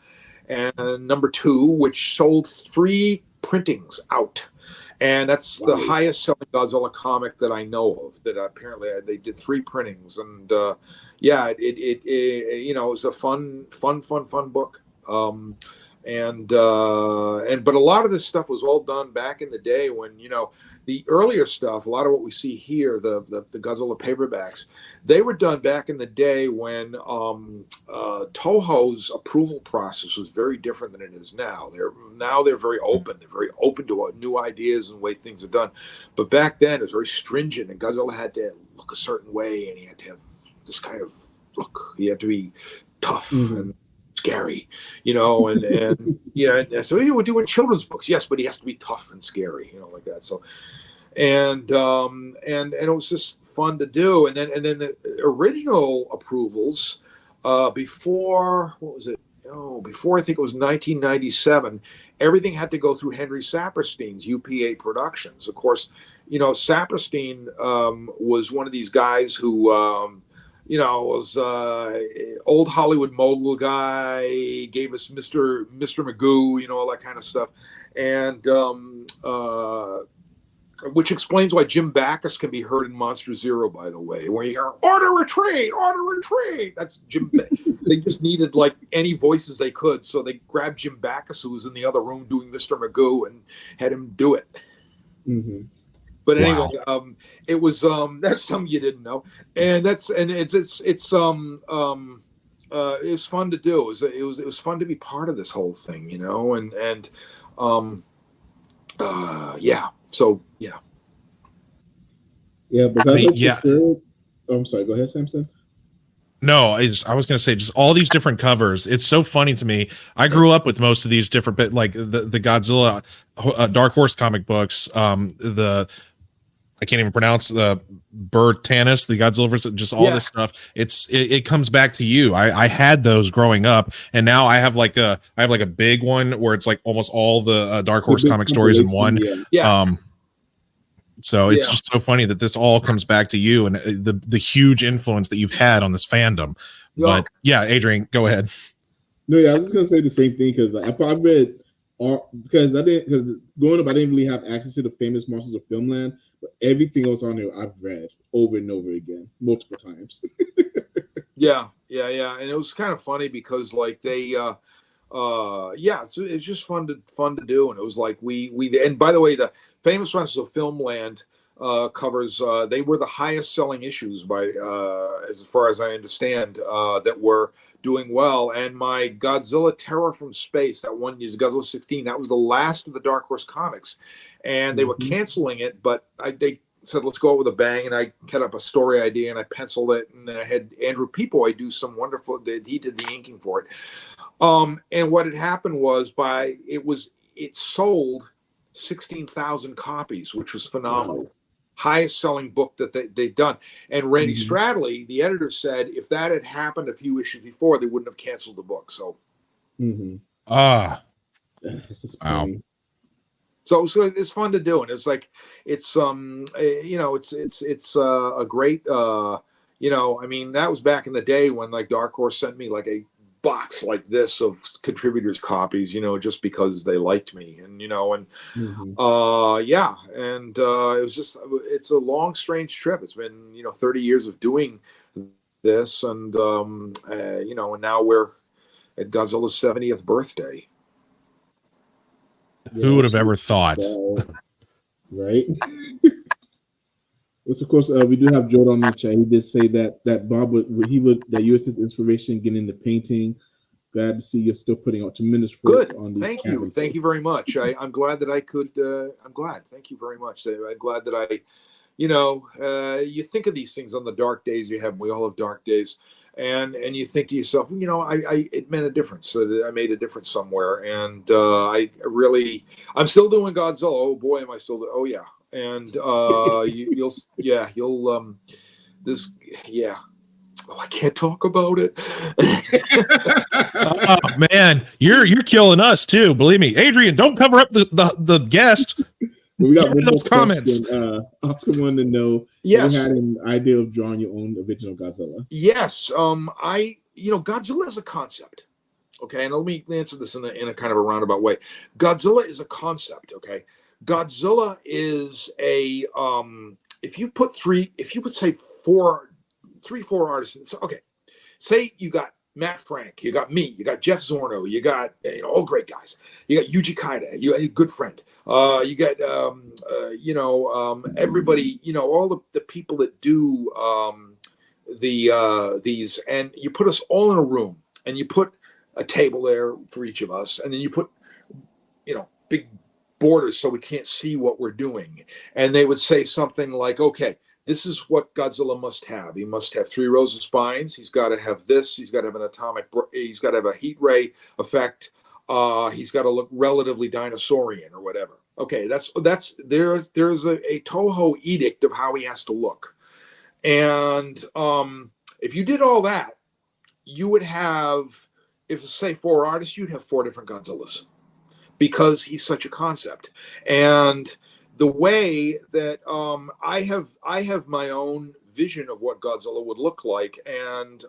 and #2, which sold 3 printings out. And that's the highest selling Godzilla comic that I know of. That apparently they did 3 printings, and yeah, it you know, it was a fun book. But a lot of this stuff was all done back in the day when, you know, the earlier stuff, a lot of what we see here, the Godzilla paperbacks, they were done back in the day when Toho's approval process was very different than it is now. They're very open. They're very open to new ideas and the way things are done. But back then it was very stringent, and Godzilla had to look a certain way, and he had to have this kind of look. He had to be tough and scary, you know, and yeah, so we're doing children's books, yes, but he has to be tough and scary, you know, like that. So, and it was just fun to do. And then the original approvals, before I think it was 1997, everything had to go through Henry Saperstein's UPA Productions. Of course, you know, Saperstein was one of these guys who you know, was old Hollywood mogul guy, gave us Mr. Magoo, you know, all that kind of stuff. And which explains why Jim Backus can be heard in Monster Zero, by the way, where you hear, order retreat. That's Jim. They just needed like any voices they could. So they grabbed Jim Backus, who was in the other room doing Mr. Magoo, and had him do it. Mm-hmm. But anyway, it was that's something you didn't know, and it's fun to do. It was fun to be part of this whole thing, you know, and yeah. So yeah. Yeah, but I'm sorry. Go ahead, Samson. No, I was going to say just all these different covers. It's so funny to me. I grew up with most of these different, but like the Godzilla Dark Horse comic books, I can't even pronounce the Bertanis, the Godzilla versus just all this stuff. It comes back to you. I had those growing up, and now I have like a big one where it's like almost all the Dark Horse comic stories in one. So it's just so funny that this all comes back to you and the huge influence that you've had on this fandom. But yeah, Adrian, go ahead. No, yeah, I was just gonna say the same thing because I read because growing up I didn't really have access to the Famous Monsters of Filmland, but everything else on there I've read over and over again multiple times. yeah, and it was kind of funny because like they so it's just fun to do, and it was like we and by the way, the Famous Monsters of Filmland covers they were the highest selling issues by as far as I understand that were doing well. And my Godzilla Terror from Space, that one is Godzilla 16, that was the last of the Dark Horse comics, and they were canceling it, but they said let's go out with a bang, and I cut up a story idea and I penciled it, and then I had Andrew Peepoy do some wonderful, he did the inking for it. And what had happened was it sold 16,000 copies, which was phenomenal. Wow. Highest selling book that they've done. And Randy Stradley, the editor, said if that had happened a few issues before, they wouldn't have canceled the book. So, wow. This is funny. So it's fun to do, and it's like it's it's a great I mean, that was back in the day when like Dark Horse sent me like a box like this of contributors copies, just because they liked me, and Mhm. yeah, and it's a long, strange trip. It's been 30 years of doing this, and and now we're at Godzilla's 70th birthday. Yeah, Who would have absolutely. ever thought? Wow. Right. Which of course we do have Jordan on the chat. He did say that Bob that you was his inspiration getting into painting. Glad to see you're still putting out tremendous work Good. on these Thank you. canvases. Thank you very much. I'm glad that I could. I'm glad. Thank you very much. I'm glad that you think of these things on the dark days you have. We all have dark days, and you think to yourself, it meant a difference. So I made a difference somewhere, and I'm still doing Godzilla. Oh boy, am I still? Oh yeah, and you'll this yeah. Oh, I can't talk about it. Oh man, you're killing us too. Believe me, Adrian. Don't cover up the guest. But we got Give me one more those comments. question. Oscar wanted to know if Yes. you had an idea of drawing your own original Godzilla. Yes. Godzilla is a concept. Okay, and let me answer this in a kind of a roundabout way. Godzilla is a concept. Okay, Godzilla is a if you put say four artists. Okay, say you got Matt Frank, you got me, you got Jeff Zorno, you got all great guys. You got Yuji Kaida, you got a good friend. You got everybody, all the people that do these, and you put us all in a room, and you put a table there for each of us, and then you put big borders so we can't see what we're doing. And they would say something like, okay, this is what Godzilla must have. He must have 3 rows of spines. He's got to have this. He's got to have he's got to have a heat ray effect. He's got to look relatively dinosaurian or whatever. Okay, there's a Toho edict of how he has to look. And if you did all that, you would have, if say 4 artists, you'd have 4 different Godzillas, because he's such a concept. And the way that I have my own vision of what Godzilla would look like, and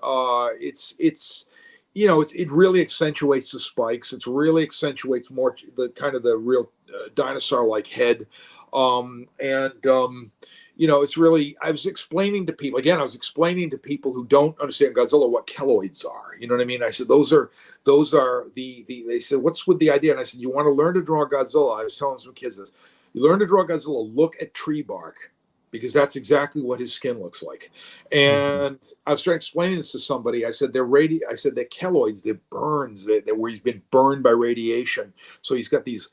it really accentuates the spikes. It really accentuates more the kind of the real dinosaur-like head, it's really. I was explaining to people who don't understand Godzilla what keloids are. You know what I mean? I said those are they said, what's with the idea? And I said, you want to learn to draw Godzilla? I was telling some kids this. You learn to draw Godzilla, look at tree bark, because that's exactly what his skin looks like. And I was trying explaining this to somebody. I said they're keloids, they're burns, they're where he's been burned by radiation. So he's got these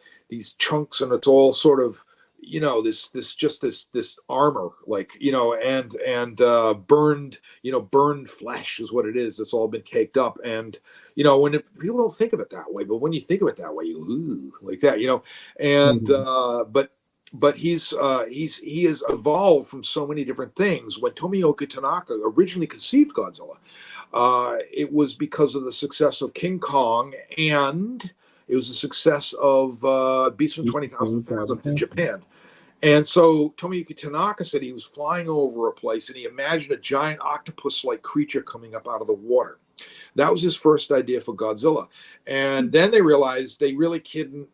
chunks, and it's all sort of this armor, like, and burned flesh is what it is. It's all been caked up. And when people don't think of it that way, but when you think of it that way, you like that, and but he has evolved from so many different things. When Tomioka Tanaka originally conceived Godzilla, it was because of the success of King Kong, and it was the success of Beast from 20,000 Fathoms in Japan. And so Tomiyuki Tanaka said he was flying over a place, and he imagined a giant octopus-like creature coming up out of the water. That was his first idea for Godzilla. And then they realized they really couldn't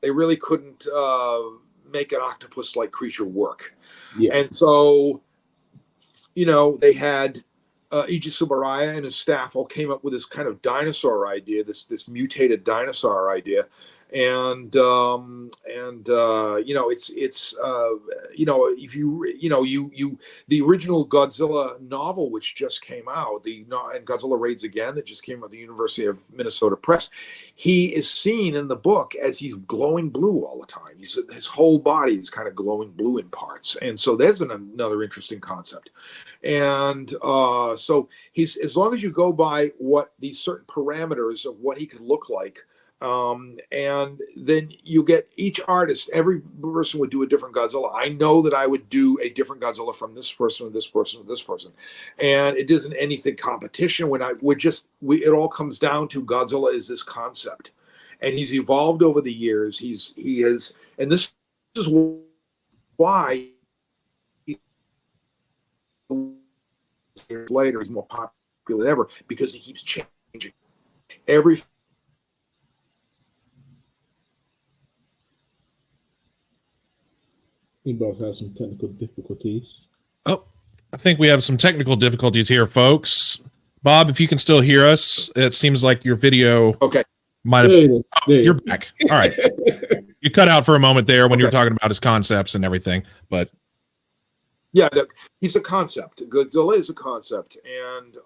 make an octopus-like creature work. Yeah. And so, they had Iji Tsuburaya and his staff all came up with this kind of dinosaur idea, this mutated dinosaur idea. And if you the original Godzilla novel, which just came out, and Godzilla Raids Again, that just came out, the University of Minnesota Press, he is seen in the book as he's glowing blue all the time. His whole body is kind of glowing blue in parts, and so there's another interesting concept. And so he's, as long as you go by what these certain parameters of what he could look like. And then you get each artist, every person would do a different Godzilla. I know that I would do a different Godzilla from this person to this person to this person. And it isn't anything competition. It all comes down to Godzilla is this concept. And he's evolved over the years. He is, and this is why years later he's more popular than ever, because he keeps changing every. We both have some technical difficulties. Oh, I think we have some technical difficulties here, folks. Bob, if you can still hear us, it seems like your video might have. You're back. All right. You cut out for a moment there when you were talking about his concepts and everything, but yeah, he's a concept. Godzilla is a concept, and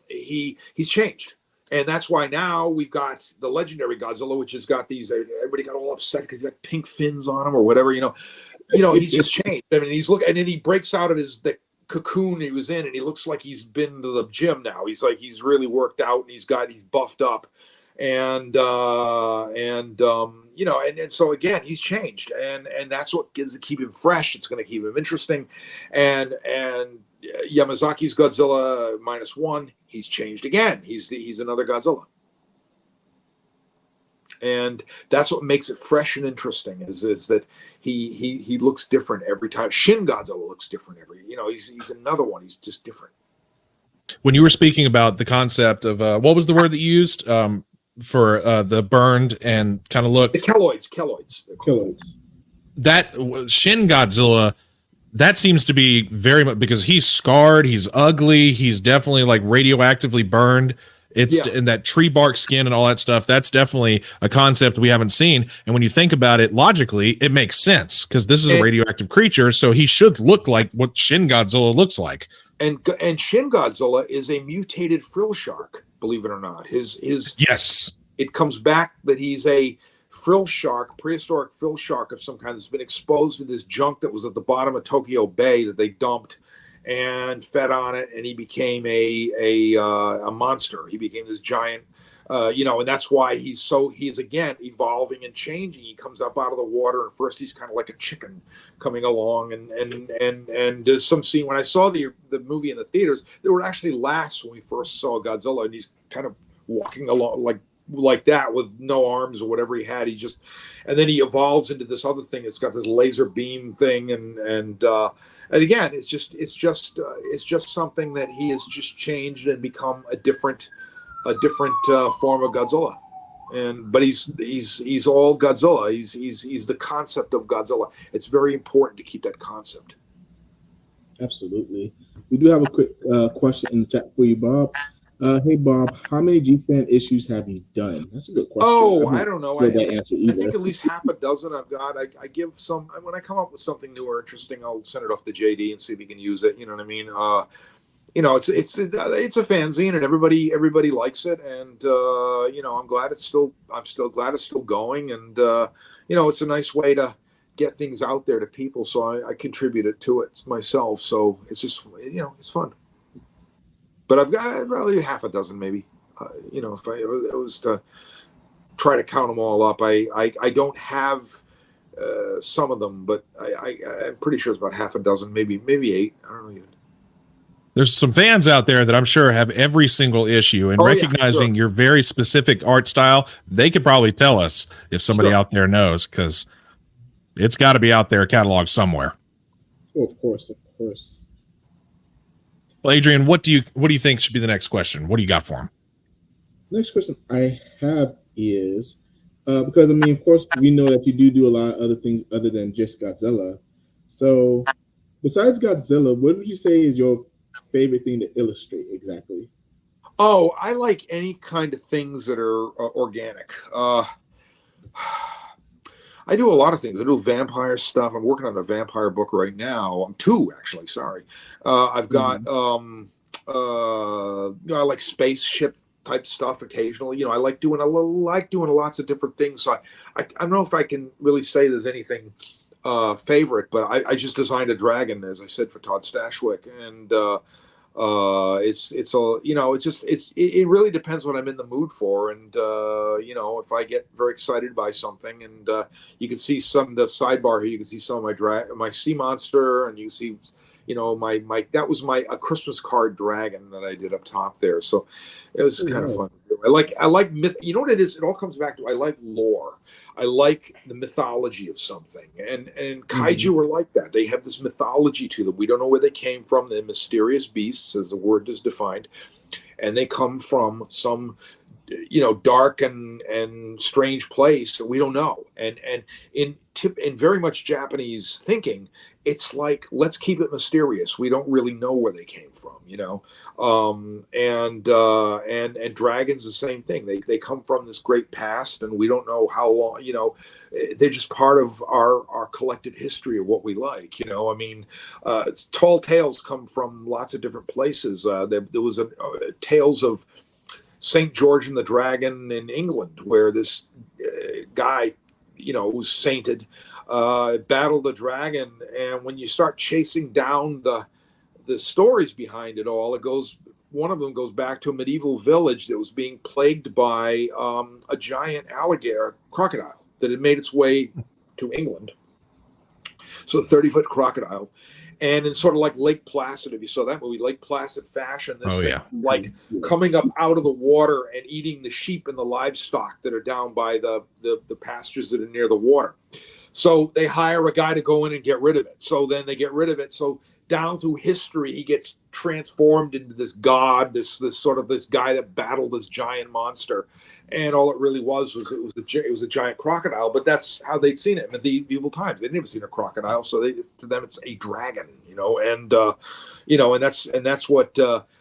he's changed, and that's why now we've got the legendary Godzilla, which has got these. Everybody got all upset because he got pink fins on him or whatever. He's just changed. I mean, and then he breaks out of the cocoon he was in, and he looks like he's been to the gym now. He's really worked out, and he's buffed up, and so again, he's changed, and that's what gives to keep him fresh. It's going to keep him interesting, and Yamazaki's Godzilla -1, he's changed again. He's another Godzilla, and that's what makes it fresh and interesting. Is that he looks different every time. Shin Godzilla looks different he's another one. He's just different. When you were speaking about the concept of what was the word that you used for the burned and kind of look, the keloids. That Shin Godzilla, that seems to be very much because he's scarred, he's ugly, he's definitely like radioactively burned. It's in that tree bark skin and all that stuff. That's definitely a concept we haven't seen. And when you think about it logically, it makes sense because this is a radioactive creature, so he should look like what Shin Godzilla looks like. And Shin Godzilla is a mutated frill shark, believe it or not. His yes, it comes back that he's a frill shark, prehistoric frill shark of some kind that's been exposed to this junk that was at the bottom of Tokyo Bay that they dumped and fed on it, and he became a monster. He became this giant, and that's why he's again evolving and changing. He comes up out of the water, and first he's kind of like a chicken coming along, and there's some scene when I saw the movie in the theaters, there were actually laughs when we first saw Godzilla, and he's kind of walking along like that with no arms or whatever he had. And then he evolves into this other thing. It's got this laser beam thing, and again, it's just something that he has just changed and become a different form of Godzilla. But he's all Godzilla. He's the concept of Godzilla. It's very important to keep that concept. Absolutely. We do have a quick question in the chat for you, Bob. Hey Bob, how many G-Fan issues have you done? That's a good question. Oh, I don't know. I think at least half a dozen I've got. I give some when I come up with something new or interesting, I'll send it off to JD and see if he can use it. You know what I mean? It's a fanzine and everybody likes it, and I'm still glad it's still going, and it's a nice way to get things out there to people. So I contributed to it myself. So it's just it's fun. But I've got probably half a dozen, maybe. If I was to try to count them all up, I don't have some of them, but I'm pretty sure it's about half a dozen, maybe 8. I don't know even. There's some fans out there that I'm sure have every single issue, and recognizing your very specific art style, they could probably tell us if somebody out there knows, because it's got to be out there cataloged somewhere. Oh, of course. Well, Adrian, what do you think should be the next question? What do you got for him? Next question I have is because of course, we know that you do a lot of other things other than just Godzilla. So, besides Godzilla, what would you say is your favorite thing to illustrate exactly? Oh, I like any kind of things that are organic. I do a lot of things. I do vampire stuff. I'm working on a vampire book right now. I'm 2, actually. Sorry. I've got, I like spaceship type stuff occasionally. I like doing lots of different things. So I don't know if I can really say there's anything favorite, but I just designed a dragon, as I said, for Todd Stashwick, and it really depends what I'm in the mood for, and if I get very excited by something, and you can see some of the sidebar here, you can see some of my sea monster, and you see that was a Christmas card dragon that I did up top there, so it was kind of fun to do. I like myth. You know what it is? It all comes back to I like lore. I like the mythology of something, and kaiju are like that. They have this mythology to them. We don't know where they came from. They're mysterious beasts, as the word is defined, and they come from some, dark and strange place that we don't know. And in very much Japanese thinking, it's like, let's keep it mysterious. We don't really know where they came from, and dragons the same thing. They come from this great past, and we don't know how long. They're just part of our collective history of what we like. Tall tales come from lots of different places. There was tales of St. George and the Dragon in England, where this guy, was sainted, battled the dragon. And when you start chasing down the stories behind it all, one of them goes back to a medieval village that was being plagued by a giant alligator crocodile that had made its way to England. So a 30-foot crocodile. And in sort of like Lake Placid, if you saw that movie, Lake Placid fashion, this thing, coming up out of the water and eating the sheep and the livestock that are down by the pastures that are near the water. So they hire a guy to go in and get rid of it. So then they get rid of it. So down through history, he gets transformed into this god, this guy that battled this giant monster. And all it really was a giant crocodile. But that's how they'd seen it in medieval times. They'd never seen a crocodile, so to them it's a dragon, and that's what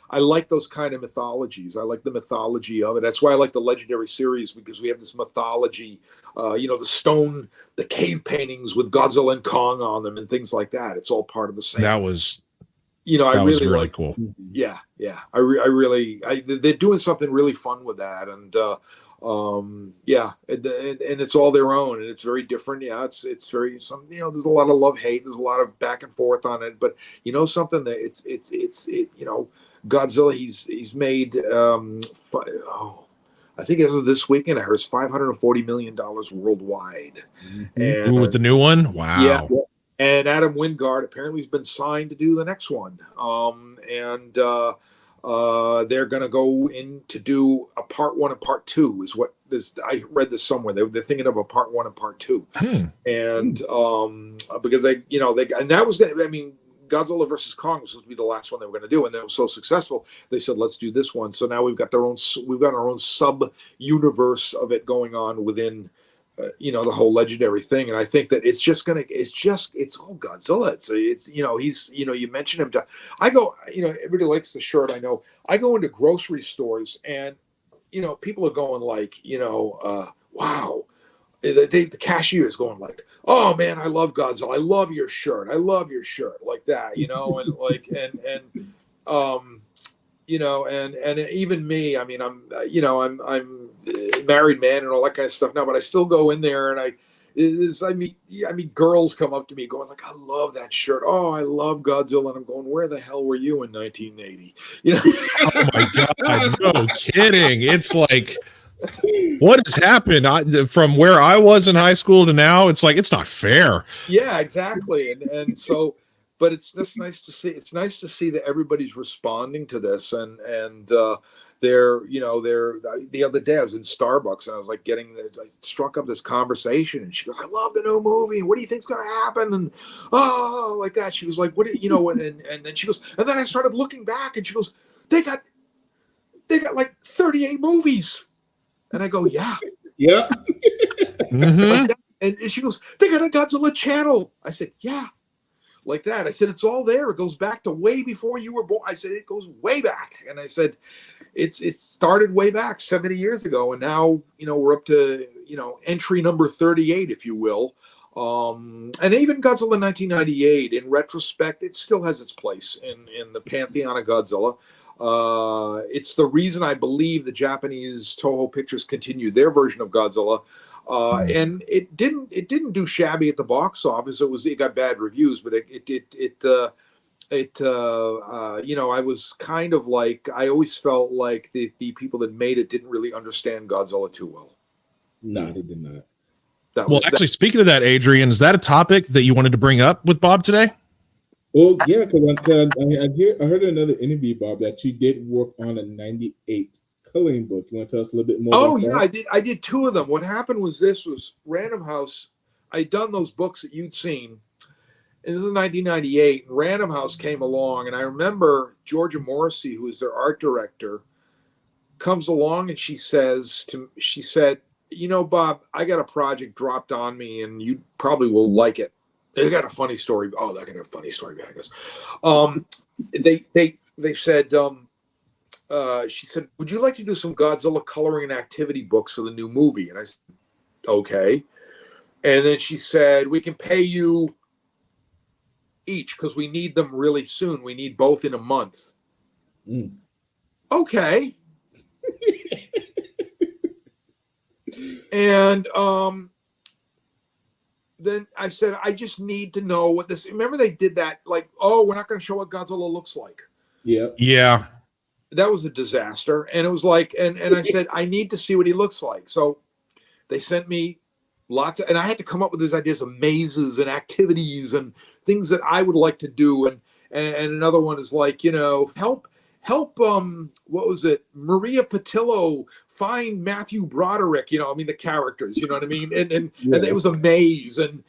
I like. Those kind of mythologies. I like the mythology of it. That's why I like the Legendary series, because we have this mythology. The cave paintings with Godzilla and Kong on them and things like that. It's all part of the same. That was. I was really really cool. Yeah. They're doing something really fun with that, and and it's all their own, and it's very different. Yeah, it's very there's a lot of love hate. There's a lot of back and forth on it, but something that it's Godzilla. He's made I think it was this weekend. I heard it's $540 million worldwide, and with the new one. Wow. Yeah. And Adam Wingard apparently has been signed to do the next one. They're going to go in to do a part 1 and part 2 is what this. I read this somewhere. They're thinking of a part 1 and part 2. And because and that was Godzilla versus Kong was supposed to be the last one they were going to do, and they were so successful, they said, let's do this one. So now we've got our own sub universe of it going on within the whole Legendary thing. And I think that it's all Godzilla. It's you mentioned him. I go, everybody likes the shirt. I know. I go into grocery stores, and people are going like, wow. The cashier is going like, oh man, I love Godzilla. I love your shirt. I love your shirt, like that, and like and even me. I mean, I'm a married man and all that kind of stuff now, but I still go in there and I mean, girls come up to me going like, I love that shirt. Oh, I love Godzilla. And I'm going, where the hell were you in 1980? Oh my God, no kidding. It's like, what has happened from where I was in high school to now? It's like, it's not fair. Yeah, exactly. And so, but it's just nice to see. It's nice to see that everybody's responding to this, and they're the other day I was in Starbucks and I was like I struck up this conversation, and she goes, I love the new movie. What do you think's going to happen? And like that. She was like, what and then she goes, and then I started looking back, and she goes, they got like 38 movies. And I go, yeah. Mm-hmm. And she goes, they got a Godzilla channel. I said, yeah. Like that. I said, it's all there. It goes back to way before you were born. I said, it goes way back. And I said, it started way back 70 years ago. And now, we're up to, entry number 38, if you will. And even Godzilla 1998, in retrospect, it still has its place in the pantheon of Godzilla. It's the reason I believe the Japanese Toho Pictures continued their version of Godzilla. And it didn't do shabby at the box office. It got bad reviews, but I was kind of like, I always felt like the people that made it didn't really understand Godzilla too well. No, they did not. Actually, speaking of that, Adrian, is that a topic that you wanted to bring up with Bob today? Well, yeah, because I heard another interview, Bob, that you did work on a 98 coloring book. You want to tell us a little bit more? Oh about yeah, that? I did two of them. What happened was Random House. I'd done those books that you'd seen. And this is 1998. And Random House came along, and I remember Georgia Morrissey, who is their art director, comes along and she said, you know, Bob, I got a project dropped on me, and you probably will like it. They got a funny story. Oh, they got a funny story behind this. They said, she said, would you like to do some Godzilla coloring and activity books for the new movie? And I said, okay. And then she said, we can pay you each because we need them really soon. We need both in a month. Okay. And then I said, I just need to know what this. Remember, they did that, like, oh, we're not going to show what Godzilla looks like. Yeah. That was a disaster. And it was like, and I said, I need to see what he looks like. So they sent me lots of, and I had to come up with these ideas of mazes and activities and things that I would like to do. And another one is like, you know, help what was it, Maria Patillo find Matthew Broderick, you know, I mean the characters, you know what I mean, and it was a maze, and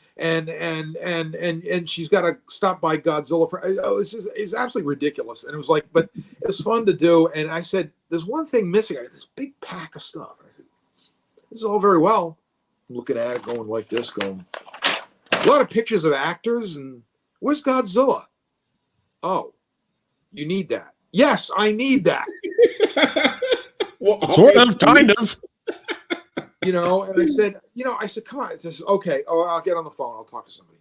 she's got to stop by Godzilla for it's absolutely ridiculous. And it was like, but it's fun to do. And I said, there's one thing missing. I got this big pack of stuff. I said, this is all very well. I'm looking at it going like this, going a lot of pictures of actors, and where's Godzilla? Oh, you need that. Yes, I need that. Well, sort of, kind of. You know, and I said, come on. It says, okay. Oh, I'll get on the phone. I'll talk to somebody.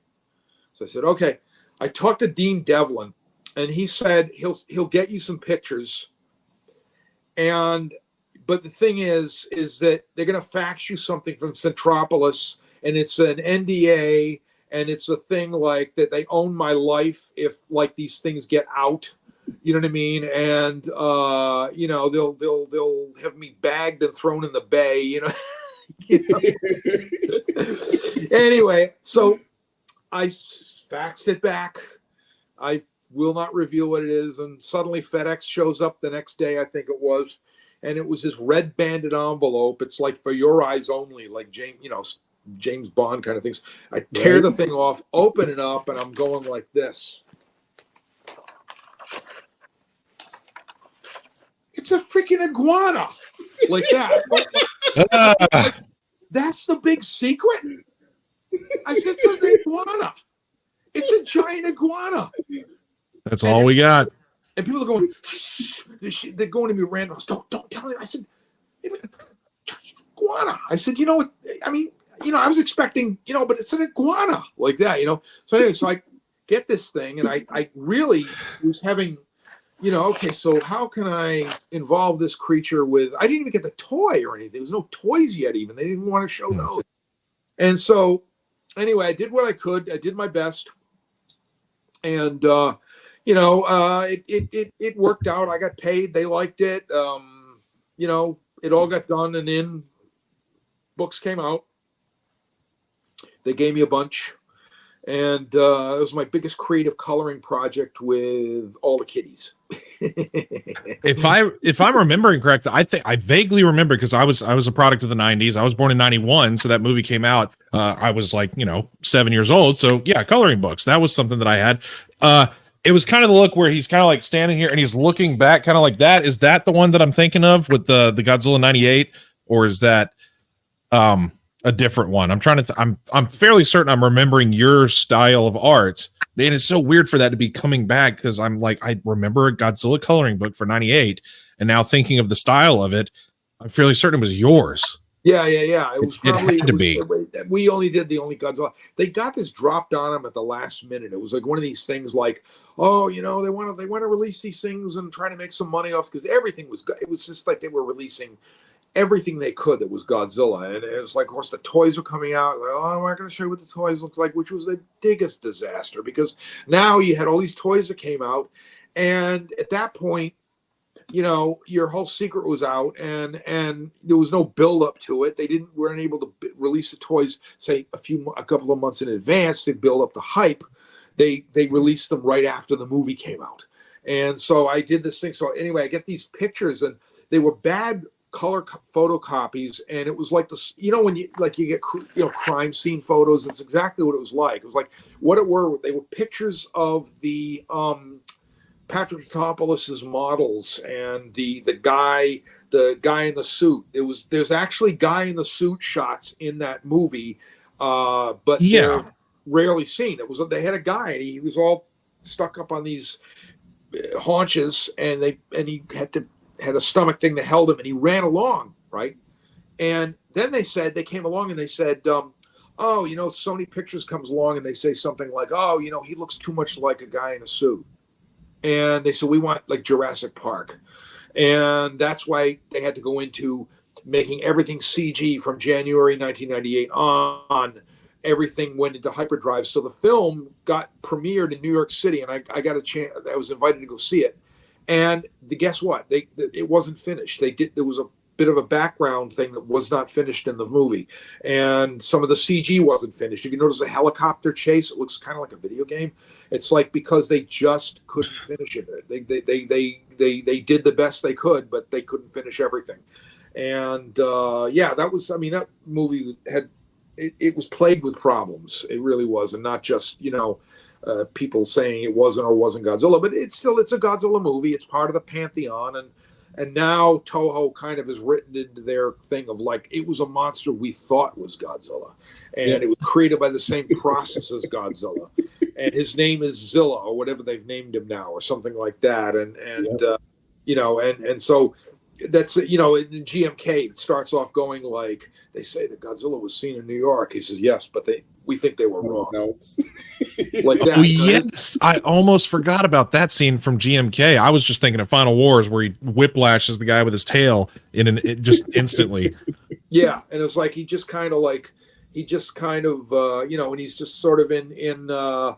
So I said, okay. I talked to Dean Devlin, and he said he'll get you some pictures. But the thing is that they're going to fax you something from Centropolis, and it's an NDA, and it's a thing like that they own my life if like these things get out. You know what I mean? And you know, they'll have me bagged and thrown in the bay, you know. Anyway, so I faxed it back. I will not reveal what it is, and suddenly FedEx shows up the next day, I think it was, and it was this red banded envelope. It's like for your eyes only, like James Bond kind of things. I tear the thing off, open it up, and I'm going like this. It's a freaking iguana, like that. That's the big secret. I said, it's an iguana. It's a giant iguana. That's all we got. And people are going, they're going to me random. Don't tell him. I said, giant iguana. I said, you know what? I mean, you know, I was expecting, you know, but it's an iguana like that, you know. So anyway, so I get this thing, and I really was having. You know, okay, so how can I involve this creature with, I didn't even get the toy or anything. There was no toys yet even. They didn't want to show those. And so, anyway, I did what I could. I did my best. And, you know, it worked out. I got paid. They liked it. You know, it all got done and in. Books came out. They gave me a bunch. And it was my biggest creative coloring project with all the kiddies. If I'm remembering correctly, I vaguely remember because I was a product of the 90s. I was born in 91, so that movie came out. I was like, you know, 7 years old. So yeah, coloring books. That was something that I had. It was kind of the look where he's kind of like standing here and he's looking back, kind of like that. Is that the one that I'm thinking of with the Godzilla 98, or is that a different one? I'm fairly certain I'm remembering your style of art. And it's so weird for that to be coming back because I'm like, I remember a Godzilla coloring book for 98, and now thinking of the style of it, I'm fairly certain it was yours. Yeah. It was probably, it had to be. We only did the only Godzilla. They got this dropped on them at the last minute. It was like one of these things like, oh, you know, they want to release these things and try to make some money off, because everything was, it was just like they were releasing everything they could that was Godzilla. And it was like, of course, the toys were coming out. Like, oh, I'm not going to show you what the toys look like, which was the biggest disaster, because now you had all these toys that came out. And at that point, you know, your whole secret was out, and there was no build up to it. They weren't able to release the toys, say a couple of months in advance to build up the hype. They released them right after the movie came out. And so I did this thing. So anyway, I get these pictures, and they were bad color photocopies, and it was like this, when you get crime scene photos. It's exactly what it was like. It was like what it were. They were pictures of the Patrick Patropoulos's models and the guy in the suit. There's actually guy in the suit shots in that movie, but they're rarely seen. They had a guy, and he was all stuck up on these haunches, and he had a stomach thing that held him, and he ran along, right? And then they came along and they said, so many pictures comes along and they say something like, he looks too much like a guy in a suit. And they said, we want like Jurassic Park. And that's why they had to go into making everything CG from January 1998 on. Everything went into hyperdrive. So the film got premiered in New York City, and I got a chance. I was invited to go see it. And guess what? It wasn't finished. There was a bit of a background thing that was not finished in the movie, and some of the CG wasn't finished. If you notice a helicopter chase, it looks kind of like a video game. It's like because they just couldn't finish it. They did the best they could, but they couldn't finish everything. And that movie had it was plagued with problems. It really was, and not just people saying it wasn't or wasn't Godzilla, but it's a Godzilla movie. It's part of the pantheon, and now Toho kind of has written into their thing of like, it was a monster we thought was Godzilla, and it was created by the same process as Godzilla, and his name is Zilla or whatever they've named him now or something like that, and so that's in GMK it starts off going like, they say that Godzilla was seen in New York. He says yes, but we think they were wrong. Like that. Oh, yes, I almost forgot about that scene from GMK. I was just thinking of Final Wars where he whiplashes the guy with his tail just instantly. Yeah, and it's like he just kind of and he's just sort of in that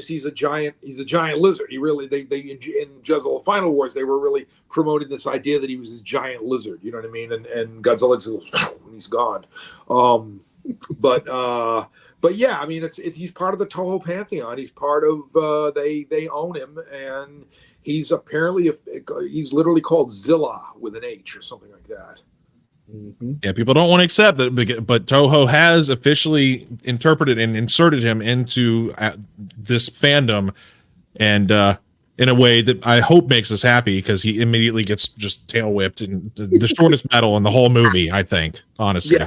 he's a giant lizard. He really in Godzilla Final Wars they were really promoting this idea that he was this giant lizard. You know what I mean? And Godzilla just goes and he's gone. But yeah, I mean he's part of the Toho pantheon. He's part of they own him, and he's apparently he's literally called Zilla with an H or something like that. Mm-hmm. Yeah, people don't want to accept that, but Toho has officially interpreted and inserted him into this fandom, and in a way that I hope makes us happy, because he immediately gets just tail whipped in the shortest battle in the whole movie, I think, honestly.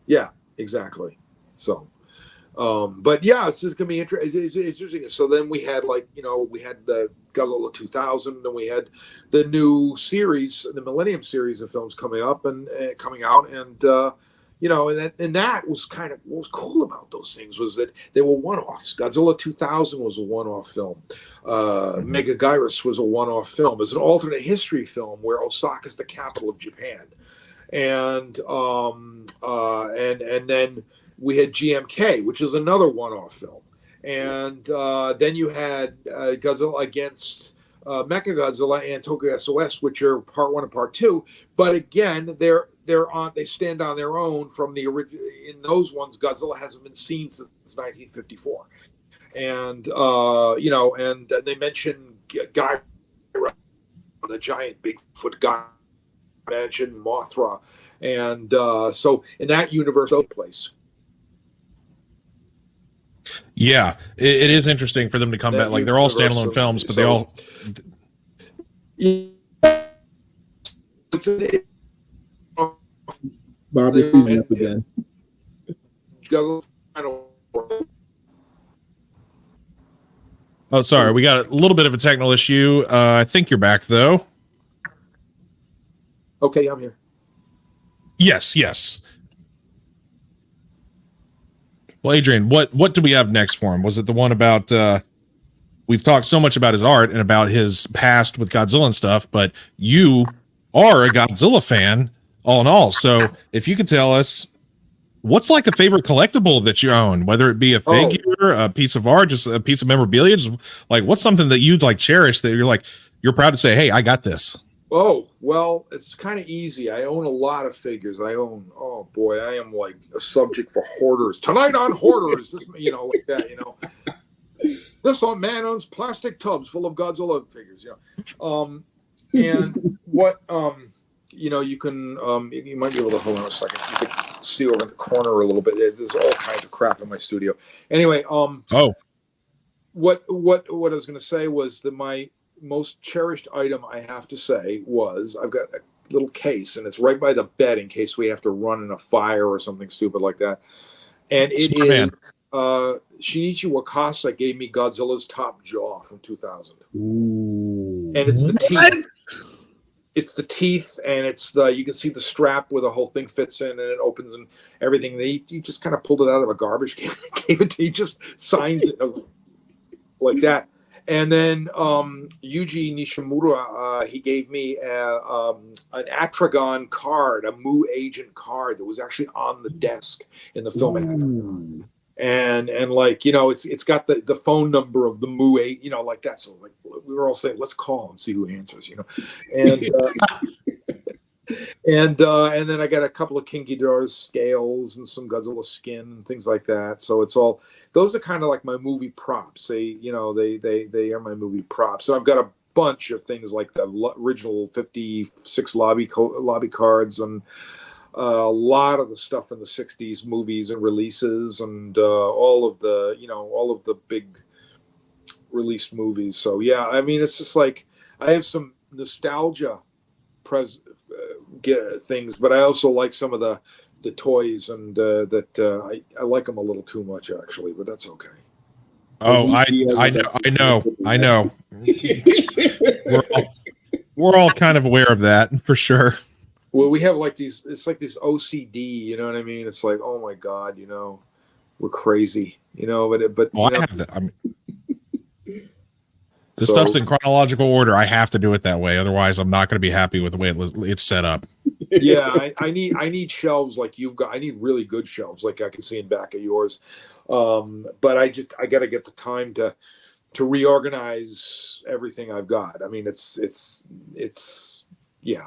Yeah, exactly. So, but yeah, it's just gonna be interesting. So then we had we had the Godzilla 2000, and we had the new series, the Millennium series of films coming up and coming out, and and that was kind of what was cool about those things was that they were one-offs. Godzilla 2000 was a one-off film. Megaguirus was a one-off film. It was an alternate history film where Osaka's the capital of Japan, and then we had GMK, which is another one-off film. And then you had Godzilla against Mechagodzilla and Tokyo SOS, which are part 1 and part 2. But again, they stand on their own from the original. In those ones, Godzilla hasn't been seen since 1954. And and they mention Gyra, the giant Bigfoot guy, mentioned Mothra, and so in that universe, those place. Yeah, it is interesting for them to come back. Like, they're all standalone films, but they all. Bob, you're freezing up again. Oh, sorry, we got a little bit of a technical issue. I think you're back though. Okay, I'm here. Yes. Well, Adrian, what do we have next for him? Was it the one about we've talked so much about his art and about his past with Godzilla and stuff, but you are a Godzilla fan all in all. So if you could tell us what's like a favorite collectible that you own, whether it be a figure, a piece of art, just a piece of memorabilia, just like what's something that you'd like cherish that you're proud to say, hey, I got this. Oh, well, it's kind of easy. I own a lot of figures. I am like a subject for hoarders. Tonight on Hoarders, this, like that, This man owns plastic tubs full of Godzilla figures, And what you can you might be able to hold on a second. You can see over in the corner a little bit. There's all kinds of crap in my studio. Anyway, Oh, what I was going to say was that my most cherished item, I have to say, was I've got a little case, and it's right by the bed in case we have to run in a fire or something stupid like that. And it smart is man. Shinichi Wakasa gave me Godzilla's top jaw from 2000, Ooh. and it's the What? teeth. It's the teeth, and it's you can see the strap where the whole thing fits in, and it opens and everything. He just kind of pulled it out of a garbage can, gave it to, he just signs it like that. And then Yuji Nishimura, he gave me an Atragon card, a Mu agent card that was actually on the desk in the film. Ooh. And like, it's got the phone number of the Mu 8, like that. So like we were all saying, let's call and see who answers, and and then I got a couple of King Ghidorah's scales and some Godzilla skin and things like that. So it's all, those are kind of like my movie props. They are my movie props. So I've got a bunch of things like the original 56 lobby cards, and a lot of the stuff in the 60s movies and releases, and all of the big released movies. So yeah, I mean, it's just like I have some nostalgia things, but I also like some of the toys, and I like them a little too much actually, but that's okay. Oh, I know. We're all kind of aware of that for sure. Well, we have like these, it's like this OCD, you know what I mean? It's like, oh my God, we're crazy, but Well, I have that. The stuff's in chronological order. I have to do it that way. Otherwise, I'm not going to be happy with the way it's set up. Yeah, I need shelves like you've got. I need really good shelves like I can see in back of yours. But I got to get the time to reorganize everything I've got. I mean, it's yeah.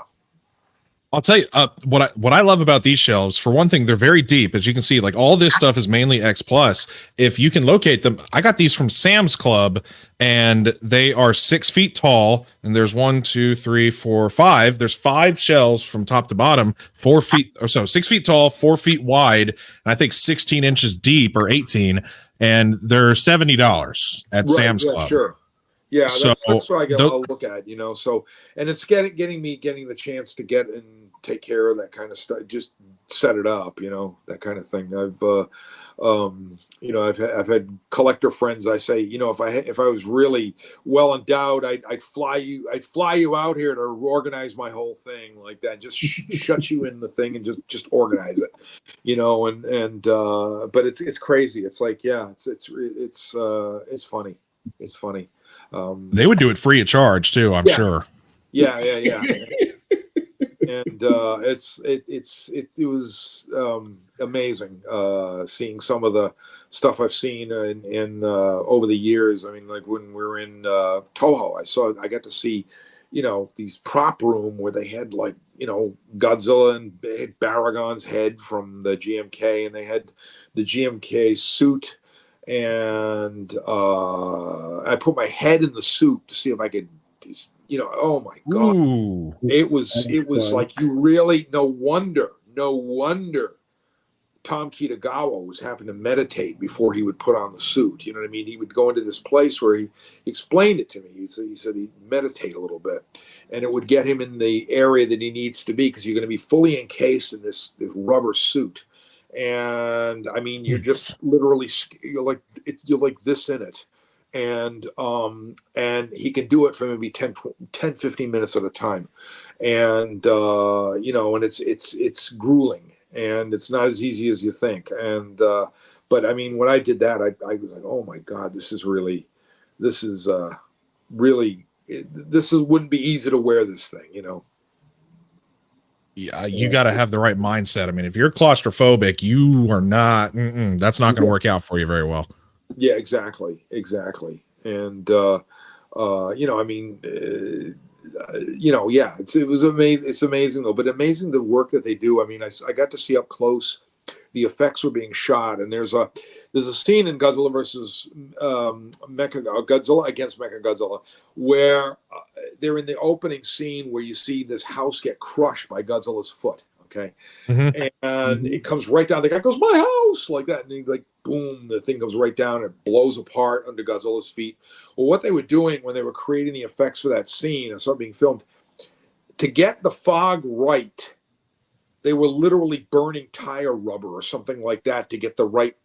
I'll tell you what I love about these shelves. For one thing, they're very deep. As you can see, like all this stuff is mainly X plus. If you can locate them, I got these from Sam's Club, and they are 6 feet tall. And there's 1, 2, 3, 4, 5. There's 5 shelves from top to bottom, 4 feet or so, 6 feet tall, 4 feet wide, and I think 16 inches deep or 18. And they're $70 at Sam's Club. Sure. Yeah, so that's what I'll look at, So, and it's getting the chance to get and take care of that kind of stuff. Just set it up, that kind of thing. I've had collector friends. I say, if I was really well endowed, I'd fly you out here to organize my whole thing like that. Just shut you in the thing and just organize it, but it's crazy. It's like, yeah, it's funny. It's funny. They would do it free of charge too, I'm sure. Yeah. And it was amazing seeing some of the stuff I've seen in over the years. I mean, like when we were in Toho, I got to see, these prop room where they had like, Godzilla, and they had Baragon's head from the GMK, and they had the GMK suit. And I put my head in the suit to see if I could, oh my God. Ooh. It was like, you really, no wonder Tom Kitagawa was having to meditate before he would put on the suit. You know what I mean? He would go into this place where he explained it to me. He said he'd meditate a little bit, and it would get him in the area that he needs to be, because you're going to be fully encased in this rubber suit. And I mean, you're just literally, you're like this in it. And he can do it for maybe 10, 15 minutes at a time. And, and it's grueling, and it's not as easy as you think. And, but I mean, when I did that, I was like, oh my God, this wouldn't be easy to wear this thing, Yeah, you got to have the right mindset. I mean, if you're claustrophobic, you are not. That's not going to work out for you very well. Yeah, exactly. And I mean, it was amazing. It's amazing though, but amazing the work that they do. I mean, I got to see up close the effects were being shot. And there's a scene in Godzilla versus Godzilla against Mechagodzilla where they're in the opening scene where you see this house get crushed by Godzilla's foot. Okay. And it comes right down. The guy goes, "My house," like that. And he, like, boom, the thing goes right down. It blows apart under Godzilla's feet. Well, what they were doing when they were creating the effects for that scene and started being filmed, to get the fog right, they were literally burning tire rubber or something like that to get the right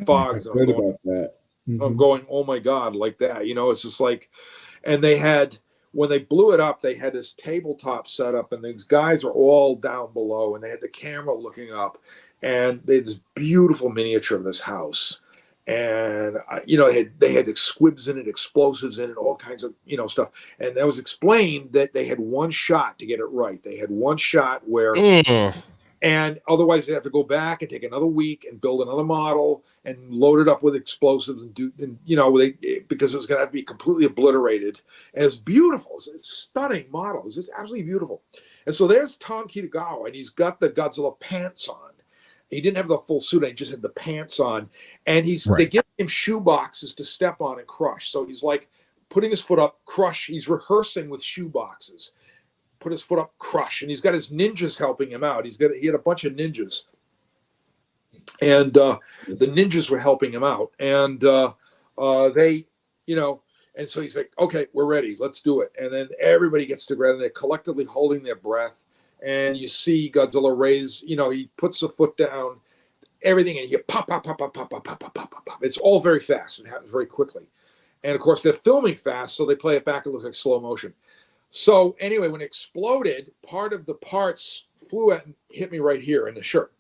fogs. I heard about that. I'm going, oh my God, like that. You know, it's just like, and they had, when they blew it up, they had this tabletop set up, and these guys are all down below, and they had the camera looking up, and they had this beautiful miniature of this house. And, you know, they had squibs in it, explosives in it, all kinds of, you know, stuff. And that was explained that they had one shot to get it right. They had one shot where, and otherwise they'd have to go back and take another week and build another model and load it up with explosives and do, and, you know, because it was going to have to be completely obliterated. And it's beautiful. It's a stunning model. It's just absolutely beautiful. And so there's Tom Kitagawa, and he's got the Godzilla pants on. He didn't have the full suit on, he just had the pants on. And they give him shoe boxes to step on and crush. So he's like putting his foot up, crush. He's rehearsing with shoe boxes. Put his foot up, crush. And he's got his ninjas helping him out. He had a bunch of ninjas. And the ninjas were helping him out. And they, you know, and so he's like, okay, we're ready. Let's do it. And then everybody gets together, and they're collectively holding their breath. And you see Godzilla raise, you know, he puts the foot down, everything, and you hear pop, pop, pop, pop, pop, pop, pop, pop, pop, pop. It's all very fast. It happens very quickly. And of course, they're filming fast, so they play it back. It looks like slow motion. So anyway, when it exploded, part of the parts flew out and hit me right here in the shirt.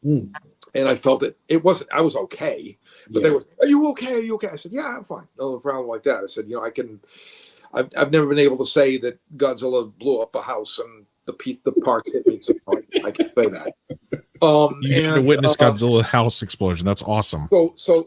And I felt it. It wasn't, I was okay. But they were, are you okay? Are you okay? I said, yeah, I'm fine. No problem like that. I said, you know, I've never been able to say that Godzilla blew up a house and the parts hit me, so I can say that. You get to witness Godzilla house explosion. That's awesome. So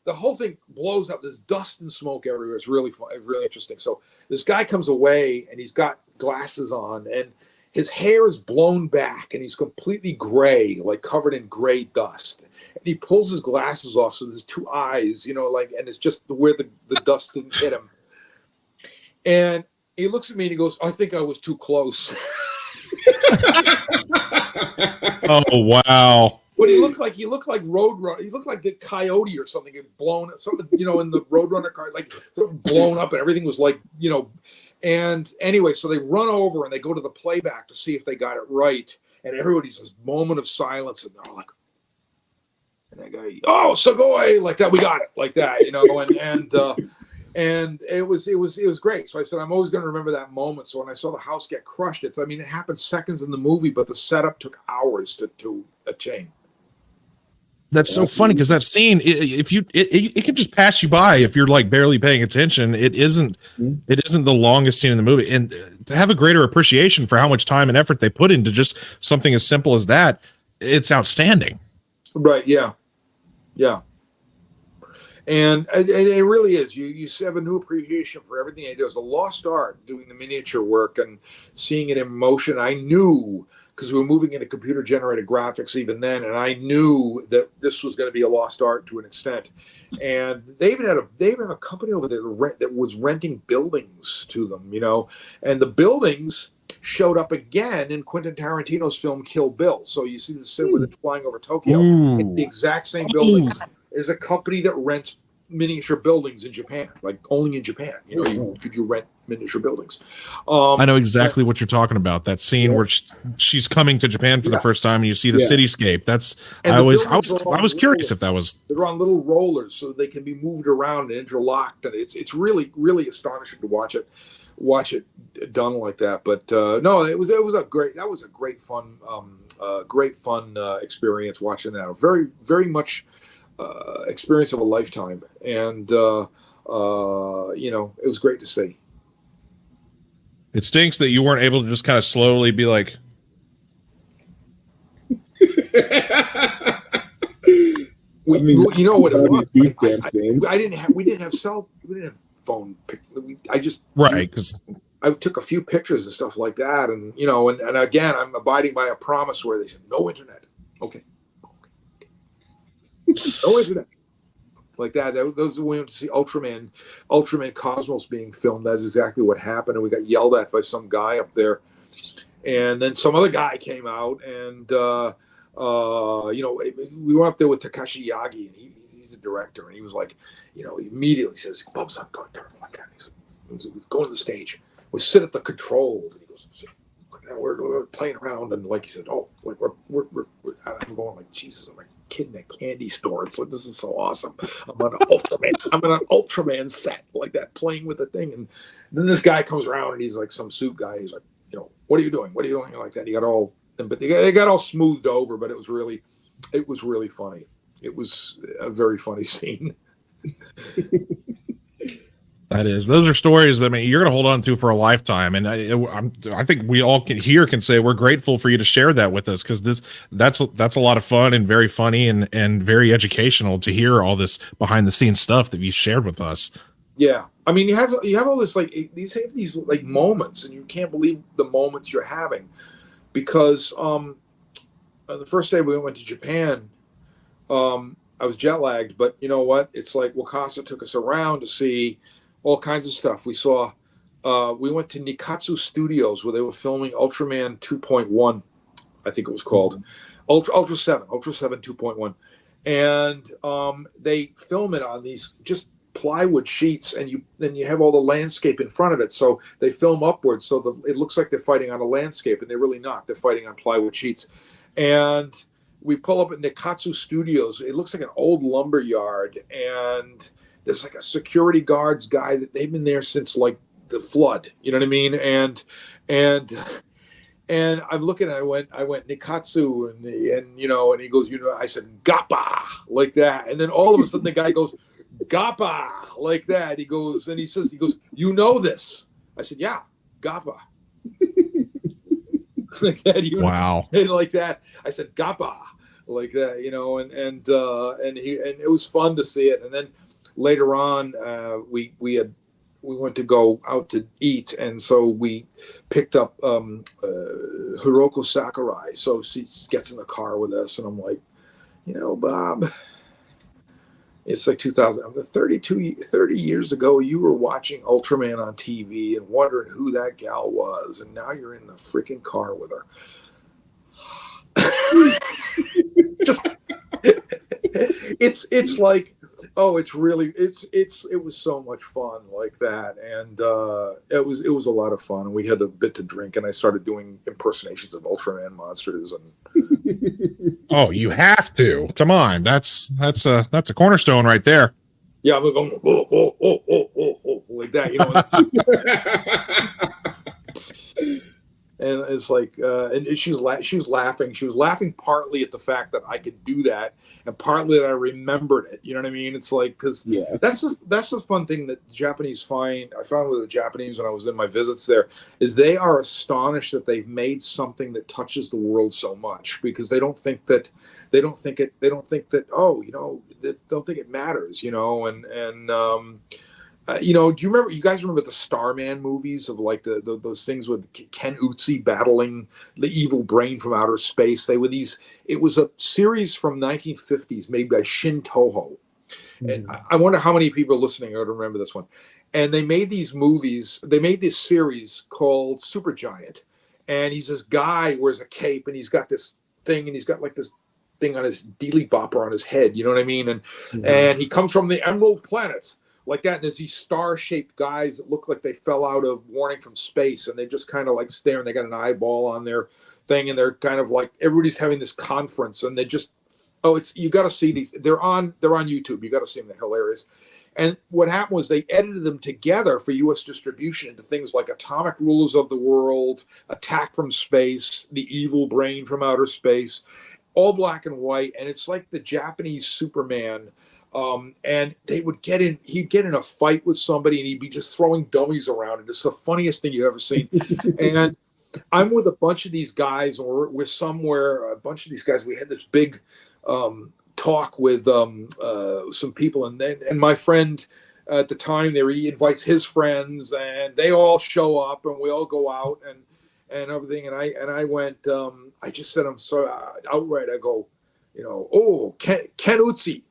the whole thing blows up. There's dust and smoke everywhere. It's really fun, really interesting. So this guy comes away, and he's got glasses on, and his hair is blown back, and he's completely gray, like covered in gray dust. And he pulls his glasses off, so there's two eyes, you know, like, and it's just where the dust didn't hit him. And he looks at me and he goes, I think I was too close. Oh, wow. What he looked like Roadrunner. He looked like the Coyote or something. Had blown something, you know, in the Roadrunner car, like blown up, and everything was like, you know. And anyway, so they run over and they go to the playback to see if they got it right. And everybody's this moment of silence, and they're all like, and they go, oh, Sugoi, like that, we got it, like that, you know. And it was great. So I said, I'm always going to remember that moment. So when I saw the house get crushed, it happened seconds in the movie, but the setup took hours to attain. That's so funny, because that scene, it can just pass you by if you're like barely paying attention. It isn't the longest scene in the movie, and to have a greater appreciation for how much time and effort they put into just something as simple as that, it's outstanding. Right? Yeah. And it really is. You have a new appreciation for everything they do. It's a lost art doing the miniature work and seeing it in motion. I knew, because we were moving into computer-generated graphics even then, and I knew that this was going to be a lost art to an extent. And they even had a company over there that was renting buildings to them, you know. And the buildings showed up again in Quentin Tarantino's film Kill Bill. So you see the scene with it flying over Tokyo. It's the exact same building. There's a company that rents miniature buildings in Japan, like only in Japan. You know, you rent miniature buildings. I know exactly what you're talking about. That scene where she's coming to Japan for the first time, and you see the cityscape. I was curious if that was. They're on little rollers, so they can be moved around and interlocked, and it's really, really astonishing to watch it done like that. But no, it was a great fun experience watching that. Very, very much. Experience of a lifetime, and you know, it was great to see. It stinks that you weren't able to just kind of slowly be like, you know what it was. We didn't have phone. Because I took a few pictures and stuff like that, and you know, and again, I'm abiding by a promise where they said no internet. Okay. No internet. Like that. Those we went to see Ultraman Cosmos being filmed. That's exactly what happened. And we got yelled at by some guy up there. And then some other guy came out, and we went up there with Takashi Yagi, and he's the director, and he was like, he immediately says, "Bubs, I'm going to like that." He's going to the stage. We sit at the controls, and he goes, "We're playing around," and like he said, "Oh, like we're I'm going like Jesus, I'm a kid in a candy store. It's like, this is so awesome. I'm on an Ultraman set like that, playing with the thing." And then this guy comes around, and he's like some suit guy. He's like, "What are you doing? What are you doing?" Like that. He got all, but they got all smoothed over. But it was really funny. It was a very funny scene. Those are stories that you're going to hold on to for a lifetime. And I think we all can say we're grateful for you to share that with us, because that's a lot of fun and very funny and very educational to hear all this behind the scenes stuff that you shared with us. Yeah. I mean, you have all this, like, these like moments, and you can't believe the moments you're having, because the first day we went to Japan, I was jet lagged, but you know what? It's like Wakasa took us around to see all kinds of stuff. We saw, we went to Nikatsu Studios where they were filming Ultraman 2.1, I think it was called, Ultra 7 2.1, and they film it on these just plywood sheets, and then you have all the landscape in front of it, so they film upwards, so it looks like they're fighting on a landscape, and they're really not. They're fighting on plywood sheets. And we pull up at Nikatsu Studios. It looks like an old lumber yard, and there's like a security guards guy that they've been there since like the flood. You know what I mean? And I'm looking. I went Nikatsu, and he goes, I said Gappa like that, and then all of a sudden the guy goes Gappa like that. He goes, you know this? I said, yeah, Gappa. Like that, wow. Like that. I said Gappa like that, and it was fun to see it. And then later on, we went to go out to eat, and so we picked up Hiroko Sakurai. So she gets in the car with us, and I'm like, Bob, it's like 30 years ago, you were watching Ultraman on TV and wondering who that gal was, and now you're in the freaking car with her. Just it's like, oh, it was so much fun like that, and it was a lot of fun. And we had a bit to drink, and I started doing impersonations of Ultraman monsters. And oh, you have to. Come on, that's a cornerstone right there. Yeah, I'm going oh, like that, And it's like, and she was laughing. She was laughing partly at the fact that I could do that, and partly that I remembered it. You know what I mean? It's like, because that's the fun thing that the Japanese I found with the Japanese when I was in my visits there, is they are astonished that they've made something that touches the world so much, because they don't think it matters, do you guys remember the Starman movies of like those things with Ken Utsi battling the evil brain from outer space? It was a series from 1950s made by Shin Toho. And I wonder how many people listening are to remember this one. And they made this series called Supergiant. And he's this guy who wears a cape, and he's got this thing, and he's got like this thing on his dealy bopper on his head, you know what I mean? And he comes from the Emerald Planet. Like that, and there's these star-shaped guys that look like they fell out of Warning from Space, and they just kind of like stare, and they got an eyeball on their thing, and they're kind of like, everybody's having this conference, and they just, you got to see these. They're on YouTube. You got to see them. They're hilarious. And what happened was they edited them together for U.S. distribution into things like Atomic Rulers of the World, Attack from Space, The Evil Brain from Outer Space, all black and white, and it's like the Japanese Superman. And he'd get in a fight with somebody, and he'd be just throwing dummies around. And it's the funniest thing you've ever seen. And I'm with a bunch of these guys, or we're somewhere, a bunch of these guys. We had this big talk with some people, and my friend at the time there, he invites his friends, and they all show up, and we all go out, and everything. And I went, I just said, I'm sorry, outright. I go, oh, Ken Utsi.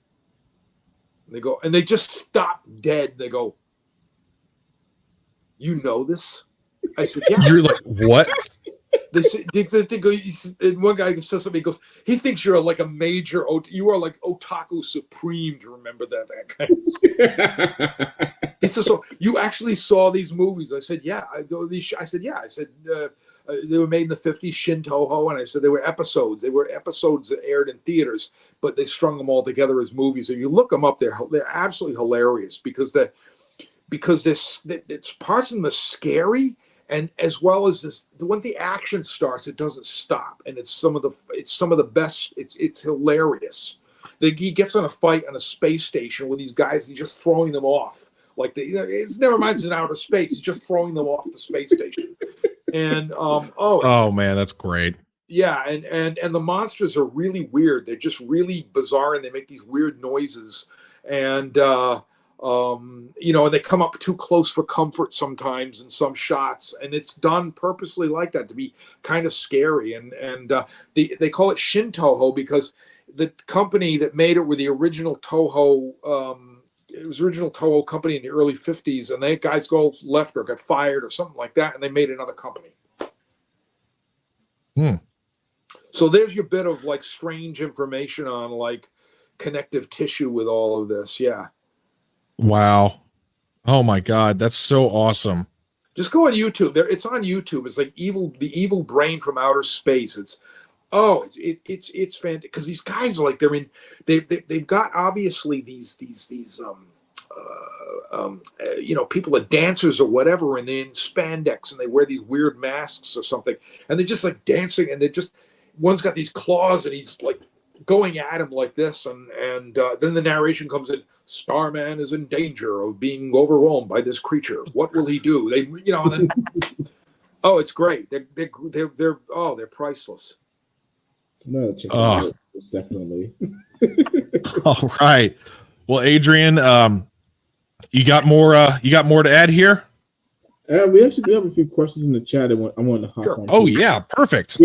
And they go, and they just stop dead. They go, you know this? I said, yeah. You're like, what? They say, they go, and one guy says something. He goes, he thinks you're like a major. You are like otaku supreme to remember that kind of stuff. He says, so you actually saw these movies? I said, yeah. I said, yeah. I said they were made in the 50s, Shin Toho, and I said they were episodes. They were episodes that aired in theaters, but they strung them all together as movies. And you look them up, they're absolutely hilarious because it's parts of them are scary. And as well as this, when the action starts, it doesn't stop, and it's some of the best. It's hilarious. He gets in a fight on a space station with these guys. He's just throwing them off, like it never mind, it's in outer space. He's just throwing them off the space station. And oh man, that's great. Yeah, and the monsters are really weird. They're just really bizarre, and they make these weird noises. And and they come up too close for comfort sometimes in some shots, and it's done purposely like that to be kind of scary. And they call it Shin Toho because the company that made it were the original Toho. It was original Toho company in the early 50s, and they guys left or got fired or something like that, and they made another company. So there's your bit of like strange information on like connective tissue with all of this. Yeah. Wow. Oh my God. That's so awesome. Just go on YouTube. It's on YouTube. It's like the evil brain from outer space. It's fantastic because these guys are like they've got obviously these people are dancers or whatever, and they're in spandex and they wear these weird masks or something, and they're just like dancing, and one's got these claws and he's like going at him like this, and then the narration comes in. Starman is in danger of being overwhelmed by this creature. What will he do? And then, oh, it's great. They're priceless. No, check it out. It's definitely. All right. Well, Adrian, you got more to add here? We actually do have a few questions in the chat. I want to hop on. Oh yeah, perfect.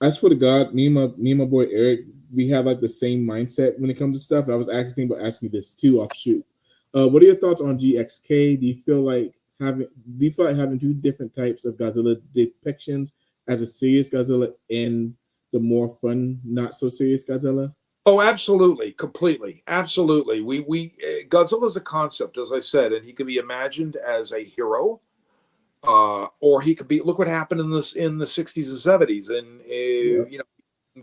I swear to God, me and my boy Eric, we have like the same mindset when it comes to stuff. I was actually thinking about asking this too offshoot. What are your thoughts on GXK? Do you feel like having two different types of Godzilla depictions as a serious Godzilla and the more fun, not so serious Godzilla? Oh, absolutely, completely, absolutely. Godzilla is a concept, as I said, and he can be imagined as a hero, or he could be. Look what happened in the 60s and 70s, and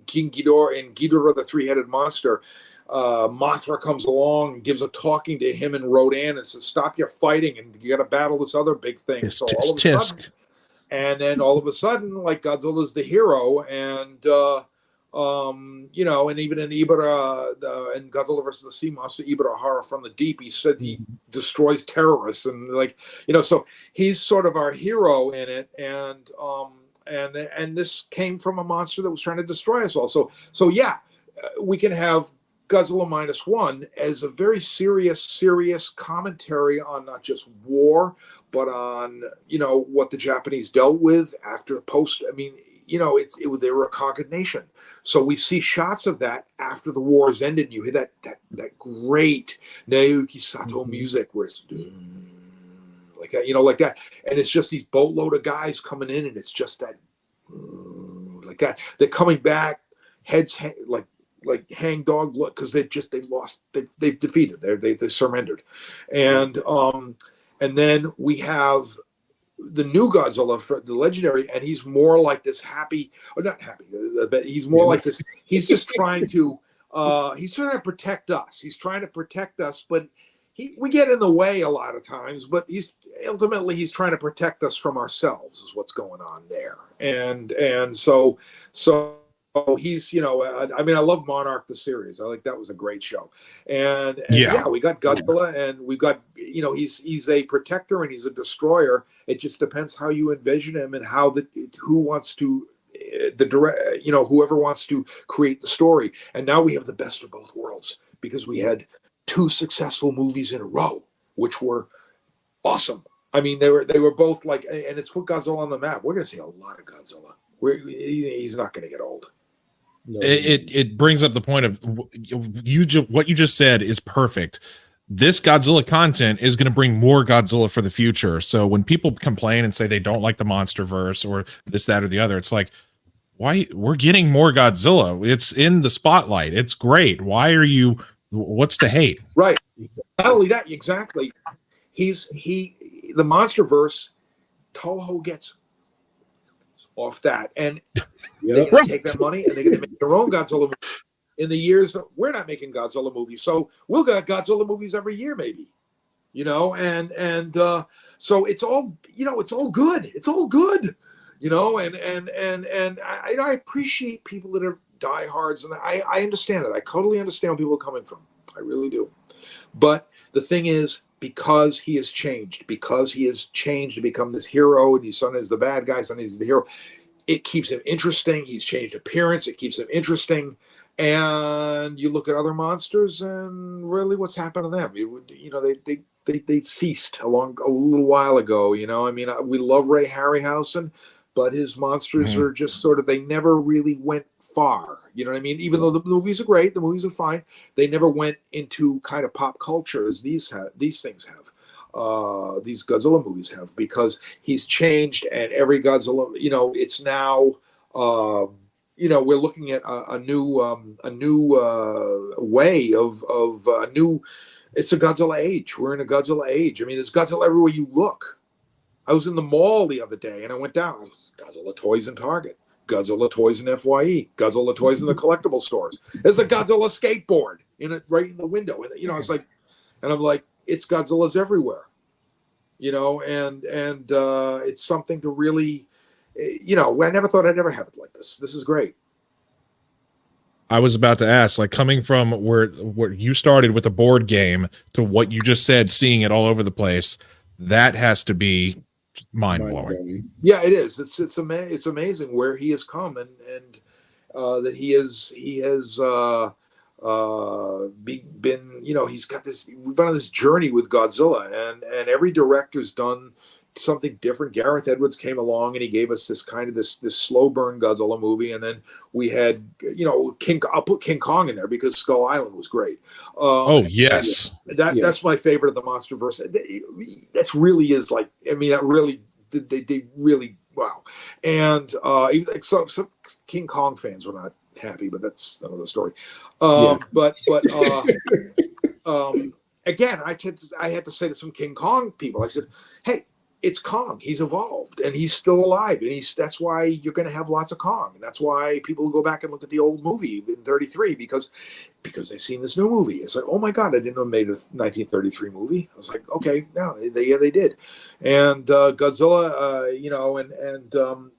King Ghidorah and Ghidorah, the three-headed monster. Mothra comes along and gives a talking to him and Rodan and says, "Stop your fighting, and you got to battle this other big thing." Tisk, so tisk, all of a tisk. sudden, and then all of a sudden, like Godzilla's the hero, and and even in Ibara and Godzilla versus the Sea Monster, Ibara Horror from the Deep, he said he destroys terrorists, and so he's sort of our hero in it, and this came from a monster that was trying to destroy us all. So yeah, we can have Godzilla -1 as a very serious commentary on not just war, but on what the Japanese dealt with after post. I mean, they were a conquered nation. So we see shots of that after the wars ended. And you hear that great Naoki Sato music where it's like that, like that. And it's just these boatload of guys coming in, and it's just that like that. They're coming back, heads like hangdog look, because they've defeated. They surrendered. And then we have the new Godzilla, for the legendary, and he's more like this happy, or not happy, but he's more like this. He's just trying to protect us. He's trying to protect us, but we get in the way a lot of times. But he's trying to protect us from ourselves, is what's going on there. And so he's, I mean, I love Monarch the series. I like that was a great show. And yeah, we got Godzilla, and we've got, he's a protector and he's a destroyer. It just depends how you envision him and whoever wants to create the story. And now we have the best of both worlds, because we had 2 successful movies in a row, which were awesome. I mean, they were both like, and it's put Godzilla on the map. We're going to see a lot of Godzilla. He's not going to get old. No, It brings up the point of what you just said is perfect. This Godzilla content is going to bring more Godzilla for the future. So when people complain and say they don't like the MonsterVerse or this, that, or the other, it's like, why? We're getting more Godzilla. It's in the spotlight. It's great. Why are you? What's to hate? Right. Not only that, exactly. The MonsterVerse, Toho gets off that, and they're going to take that money and they're going to make their own Godzilla movie. In the years that we're not making Godzilla movies, so we'll get Godzilla movies every year, maybe, and so it's all it's all good. It's all good, and I appreciate people that are diehards, and I understand that. I totally understand where people are coming from. I really do. But the thing is, because he has changed to become this hero, and his son is the bad guy, son is the hero, it keeps him interesting. He's changed appearance. It keeps him interesting. And you look at other monsters, and really, what's happened to them? They ceased a little while ago. I mean, we love Ray Harryhausen, but his monsters are just sort of, they never really went far. You know what I mean? Even though the movies are great, the movies are fine, they never went into kind of pop culture as these things have. These Godzilla movies have, because he's changed, and every Godzilla, it's now, we're looking at a new way of a new. It's a Godzilla age. We're in a Godzilla age. I mean, there's Godzilla everywhere you look. I was in the mall the other day, and I went down. Godzilla toys in Target, Godzilla toys in FYE, Godzilla toys in the collectible stores. There's a Godzilla skateboard right in the window, and it's like, and I'm like, it's Godzilla's everywhere, and it's something to really, I never thought I'd ever have it like this. This is great. I was about to ask, like, coming from where you started with a board game to what you just said, seeing it all over the place, that has to be mind-blowing. Yeah, it is. It's amazing where he has come, and that he has been, he's got this, we've been on this journey with Godzilla, and every director's done something different. Gareth Edwards came along and he gave us this kind of this slow burn Godzilla movie, and then we had I'll put King Kong in there because Skull Island was great. Oh yes, that's my favorite of the MonsterVerse. That really is like, I mean, that really they really wow. And some King Kong fans were not happy, but that's another story. But again, I had to say to some King Kong people, I said, hey, it's Kong. He's evolved, and he's still alive, and that's why you're going to have lots of Kong, and that's why people go back and look at the old movie in '33 because they've seen this new movie. It's like, oh my God, I didn't know they made a 1933 movie. I was like, okay, no, they did, and Godzilla,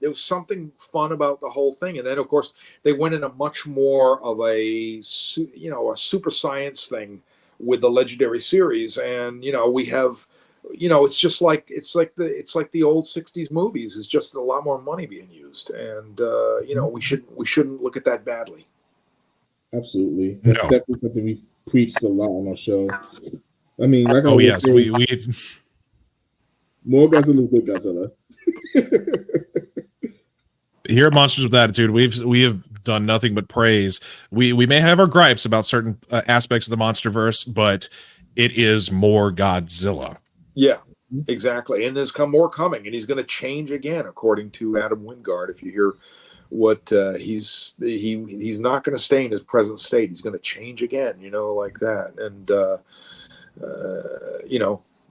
there was something fun about the whole thing, and then of course they went in a much more of a super science thing with the Legendary series, and we have. It's like the old '60s movies. It's just a lot more money being used, and we shouldn't look at that badly. Absolutely, that's definitely something we've preached a lot on our show. I mean, like we more Godzilla is good Godzilla. Here at Monsters with Attitude, we have done nothing but praise. We may have our gripes about certain aspects of the MonsterVerse, but it is more Godzilla. Yeah, exactly. And there's more coming, and he's going to change again, according to Adam Wingard. If you hear what he's not going to stay in his present state. He's going to change again, like that. And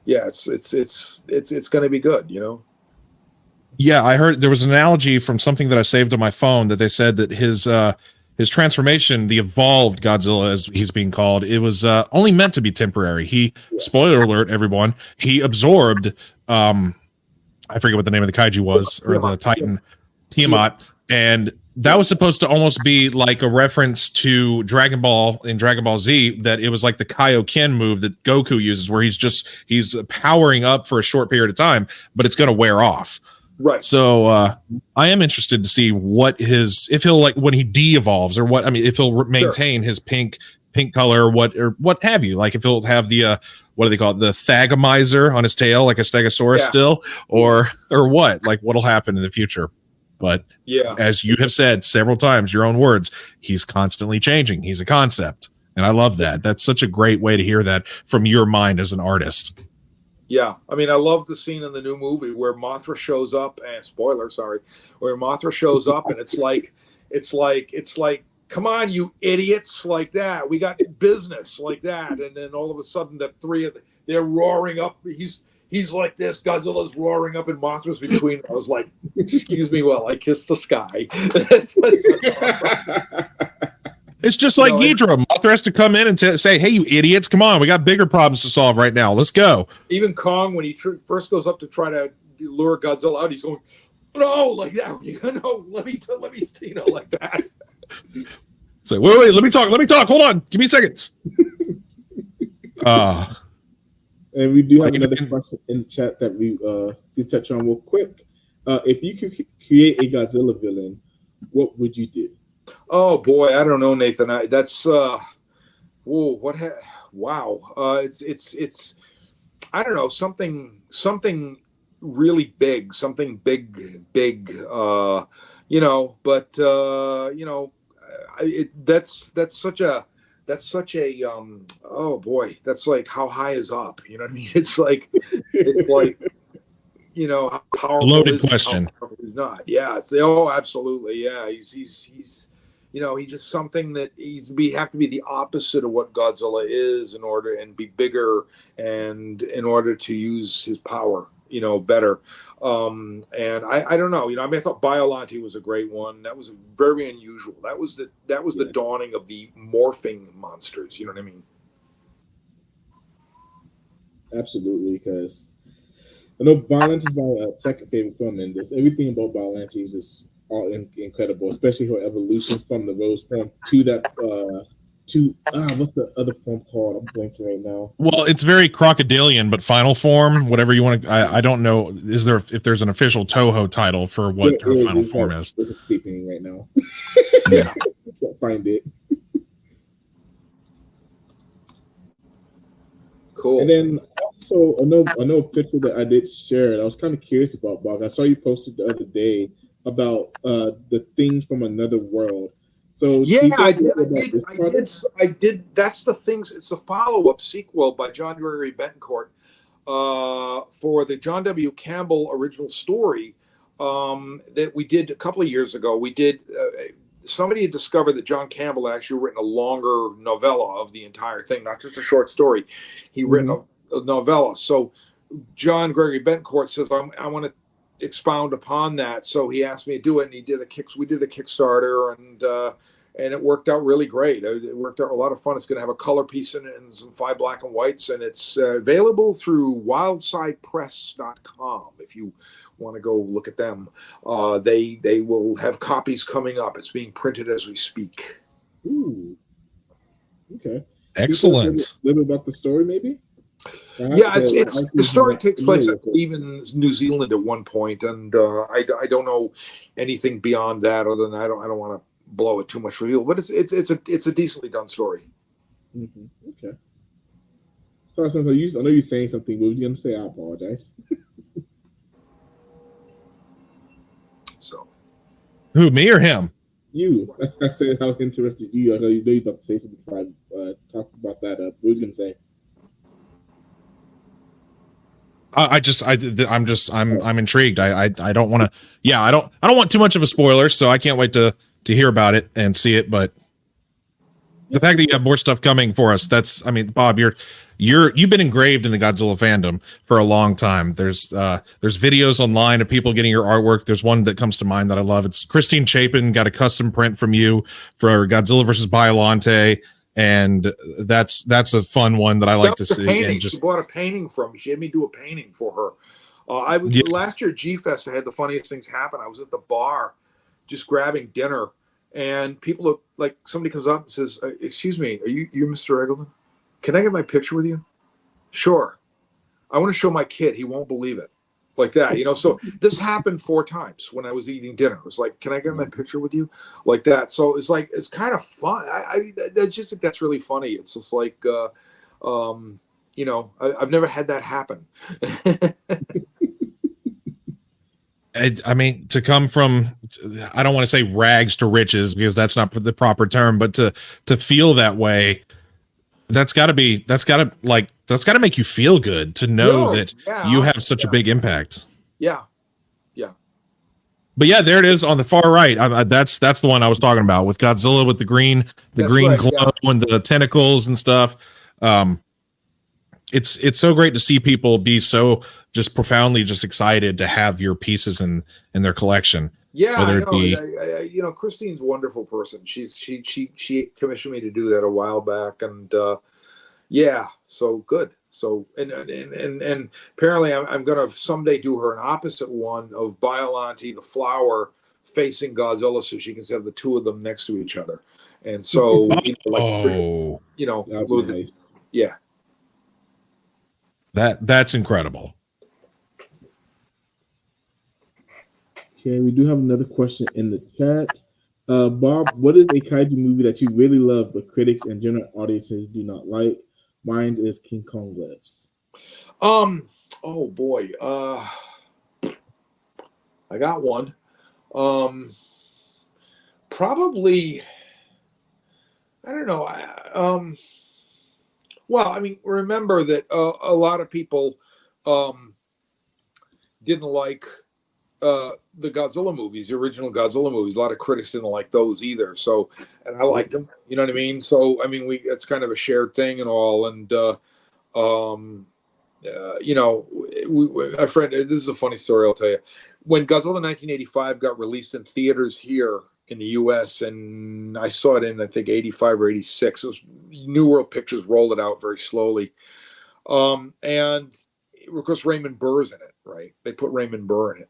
it's going to be good, Yeah, I heard there was an analogy from something that I saved on my phone that they said that his transformation, the evolved Godzilla, as he's being called, it was only meant to be temporary. Spoiler alert, everyone, he absorbed, I forget what the name of the kaiju was, or the Titan, Tiamat, and that was supposed to almost be like a reference to Dragon Ball in Dragon Ball Z, that it was like the Kaioken move that Goku uses, where he's powering up for a short period of time, but it's going to wear off. Right. So I am interested to see if he'll, like, when he de-evolves, or what, I mean, if he'll maintain his pink pink color, or what have you. Like if it'll have the what do they call it, the thagomizer on his tail, like a stegosaurus still, or what? Like what'll happen in the future? But as you have said several times, your own words, he's constantly changing. He's a concept, and I love that. That's such a great way to hear that from your mind as an artist. Yeah, I mean, I love the scene in the new movie where Mothra shows up, and spoiler, sorry, where Mothra shows up, and it's like, come on, you idiots, like that. We got business, like that, and then all of a sudden, they're roaring up. He's like this. Godzilla's roaring up, and Mothra's between. I was like, excuse me, while I kiss the sky. That's awesome. It's just like Ghidorah. Mothra has to come in and say, hey, you idiots, come on. We got bigger problems to solve right now. Let's go. Even Kong, when he first goes up to try to lure Godzilla out, he's going, no, like that. No, let me, like that. Say, wait, let me talk. Hold on. Give me a second. And we do have another question in the chat that we did touch on real quick. If you could create a Godzilla villain, what would you do? Oh boy, I don't know, Nathan. It's I don't know, something really big, something big. That's such a oh boy, that's like how high is up? You know what I mean? It's like how powerful loaded is question. How powerful he's not. Yeah. Absolutely. Yeah. He's he's just something that we have to be the opposite of what Godzilla is and be bigger and in order to use his power, better. And I don't know, I mean, I thought Biollante was a great one. That was very unusual. That was the dawning of the morphing monsters. You know what I mean? Absolutely, because I know Biollante is my second favorite film in this. Everything about Biollante is just all incredible, especially her evolution from the rose form to that what's the other form called? I'm blanking right now. Well, it's very crocodilian, but final form, whatever you want to. I don't know. If there's an official Toho title for what her final form is? It's escaping right now. Yeah, I can't find it. Cool. And then also another picture that I did share. I was kind of curious about, Bob. I saw you posted the other day about the things from another world. So yeah, I did. That's the things. It's a follow-up sequel by John Gregory Betancourt for the John W. Campbell original story that we did a couple of years ago. We did. Somebody had discovered that John Campbell had actually written a longer novella of the entire thing, not just a short story. He written a novella. So John Gregory Betancourt says, I want to expound upon that. So he asked me to do it, and we did a Kickstarter, and it worked out really great. It worked out a lot of fun. It's going to have a color piece in it and some 5 black and whites, and it's available through wildsidepress.com if you want to go look at them. They will have copies coming up. It's being printed as we speak. Ooh. Okay. Excellent. A little bit about the story, maybe? Yeah, it's the story takes place in New Zealand at one point, and I don't know anything beyond that other than I don't want to blow it too much for you, but it's a decently done story. Mm-hmm. Okay. So I know you're saying something. What was you gonna say? I apologize. So, who, me or him? You. I said how interested you. I know you're about to say something before I talk about that. What was you gonna say? I'm intrigued. I don't want to. Yeah, I don't want too much of a spoiler, so I can't wait to hear about it and see it. But the fact that you have more stuff coming for us, Bob, you've been engraved in the Godzilla fandom for a long time. There's videos online of people getting your artwork. There's one that comes to mind that I love. It's Christine Chapin got a custom print from you for Godzilla versus Biollante. And that's a fun one that I like to see. And she bought a painting from me. She had me do a painting for her. Last year at G-Fest. I had the funniest things happen. I was at the bar, just grabbing dinner, and people like somebody comes up and says, "Excuse me, are you Mr. Eggleton? Can I get my picture with you?" Sure. I want to show my kid. He won't believe it. like that, you know. So this happened 4 times when I was eating dinner. It was like, can I get my picture with you, like that? So it's like, it's kind of fun. I just think that's really funny. It's just like, you know, I've never had that happen. I mean, to come from, I don't want to say rags to riches because that's not the proper term, but to feel that way, that's got to make you feel good to know that you have such a big impact. Yeah. But yeah, there it is on the far right. That's the one I was talking about with Godzilla with the green glow and the tentacles and stuff. It's so great to see people be so just profoundly just excited to have your pieces in their collection. Yeah, I know. You know, Christine's a wonderful person. She commissioned me to do that a while back, and yeah, so good. So and apparently I'm gonna someday do her an opposite one of Biollante the flower facing Godzilla, so she can have the two of them next to each other. And so you know, nice. Yeah. That's incredible. Okay, we do have another question in the chat. Bob, what is a kaiju movie that you really love but critics and general audiences do not like? Mine is King Kong Lives. Oh boy. I got one. Probably, I don't know. Well, I mean, remember that a lot of people didn't like the Godzilla movies, the original Godzilla movies. A lot of critics didn't like those either. So, and I liked them. You know what I mean? So, I mean, it's kind of a shared thing and all. And you know, a friend. This is a funny story. I'll tell you. When Godzilla 1985 got released in theaters here in the U.S., and I saw it in, I think, 85 or 86. It was, New World Pictures rolled it out very slowly. And of course, Raymond Burr's in it, right? They put Raymond Burr in it.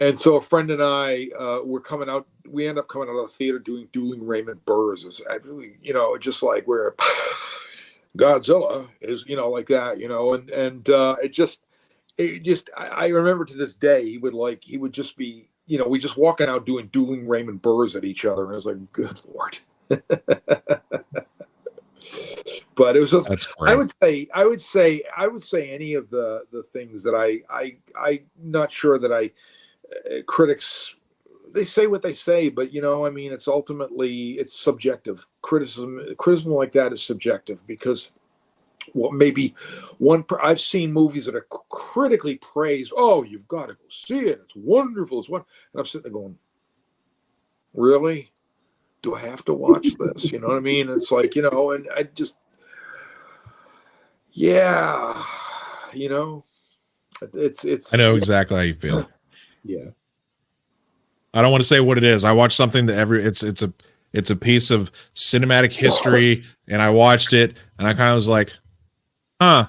And so a friend and I were coming out. We end up coming out of the theater doing dueling Raymond Burrs. You know, just like where Godzilla is, you know, like that, you know, and it just I remember to this day he would just be, you know, we just walking out doing dueling Raymond Burrs at each other, and I was like, good Lord. But it was just, I would say any of the things that I'm not sure that critics, they say what they say, but you know, I mean, it's subjective. Criticism like that is subjective, because maybe I've seen movies that are critically praised. Oh, you've got to go see it. It's wonderful. And I'm sitting there going, really? Do I have to watch this? You know what I mean? It's like, you know, and I just, yeah, you know, it's. I know exactly how you feel. Yeah. I don't want to say what it is. I watched something that it's a piece of cinematic history, and I watched it, and I kind of was like, huh,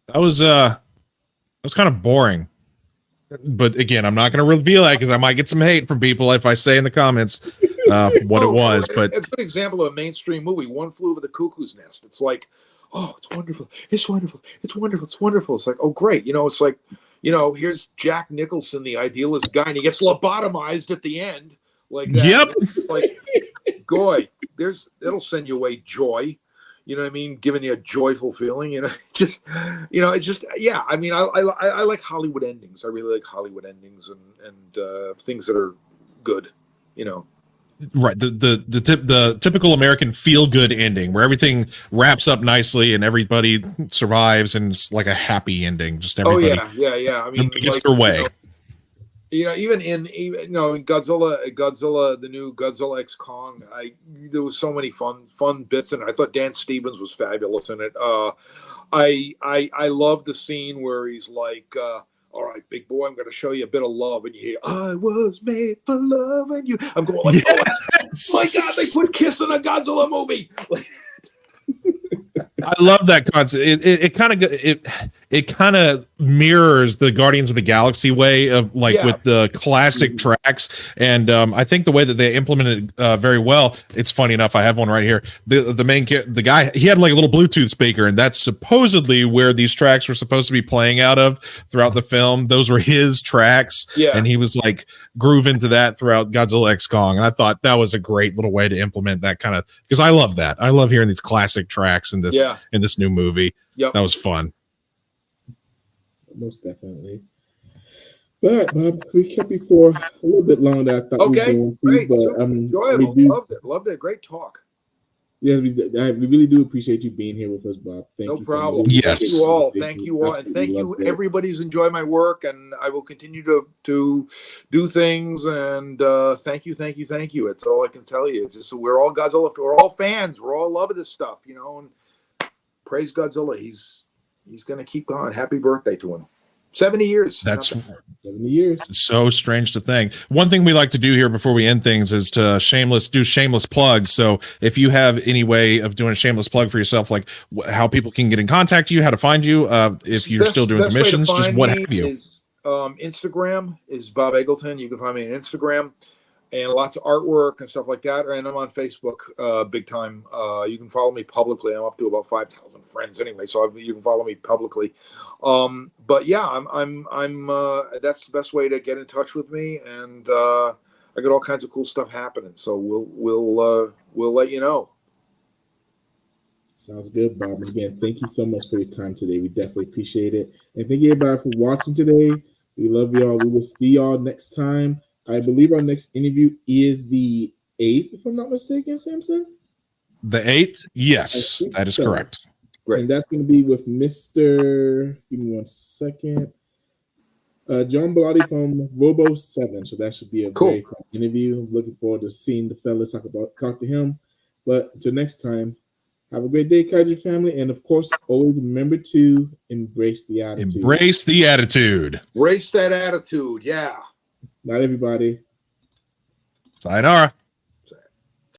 that was kind of boring. But again, I'm not going to reveal that because I might get some hate from people if I say in the comments what it was. But a good example of a mainstream movie, One Flew Over the Cuckoo's Nest. It's like, oh, it's wonderful. It's wonderful. It's wonderful. It's wonderful. It's like, oh, great. You know, it's like, you know, here's Jack Nicholson, the idealist guy, and he gets lobotomized at the end. Like that. Yep. Like, boy, it'll send you away joy. You know what I mean? Giving you a joyful feeling, you know, just, you know, it's just, yeah. I mean, I like Hollywood endings. I really like Hollywood endings and things that are good, you know. Right. The typical American feel good ending where everything wraps up nicely and everybody survives and it's like a happy ending. Just everybody. Oh yeah. I mean, gets their way. You know, even in Godzilla, the new Godzilla X Kong, there was so many fun bits in it. I thought Dan Stevens was fabulous in it. I love the scene where he's like, all right, big boy, I'm going to show you a bit of love. And you hear, I was made for loving you. I'm going like, yes! Oh my God, they put Kiss in a Godzilla movie. I love that concept. It it kind of mirrors the Guardians of the Galaxy way of like with the classic tracks. And I think the way that they implemented it very well, it's funny enough, I have one right here. The guy, he had like a little Bluetooth speaker, and that's supposedly where these tracks were supposed to be playing out of throughout the film. Those were his tracks. And he was like grooving to that throughout Godzilla X Kong. And I thought that was a great little way to implement that kind of, because I love that. I love hearing these classic tracks in this new movie. That was fun. Most definitely. But Bob, we kept you for a little bit longer than I thought we were going to. Great. But Enjoyable. Loved it. Great talk. Yes, we really do appreciate you being here with us, Bob. Thank you. No problem. Yes. Thank you all. Thank you all. And thank you, everybody who's enjoyed my work. And I will continue to do things. And thank you. It's all I can tell you. Just we're all Godzilla. We're all fans. We're all loving this stuff, you know. And praise Godzilla. He's going to keep going. Happy birthday to him. 70 years. That's 70 years. It's so strange to think. One thing we like to do here before we end things is to do shameless plugs. So if you have any way of doing a shameless plug for yourself, like how people can get in contact with you, how to find you, if you're still doing commissions, just what have you. Instagram is Bob Eggleton. You can find me on Instagram. And lots of artwork and stuff like that. And I'm on Facebook big time. You can follow me publicly. I'm up to about 5,000 friends anyway, so you can follow me publicly. But yeah, I'm that's the best way to get in touch with me. And I got all kinds of cool stuff happening. So we'll let you know. Sounds good, Bob. Again, thank you so much for your time today. We definitely appreciate it. And thank you everybody for watching today. We love y'all. We will see y'all next time. I believe our next interview is the 8th, if I'm not mistaken, Samson? The 8th? Yes, that is correct. Great. And that's going to be with Mr. Give me 1 second. John Bellotti from Robo 7. So that should be a very fun interview. I'm looking forward to seeing the fellas talk to him. But until next time, have a great day, Kaiju family. And of course, always remember to embrace the attitude. Embrace the attitude. Embrace that attitude. Yeah. Not everybody. Sayonara.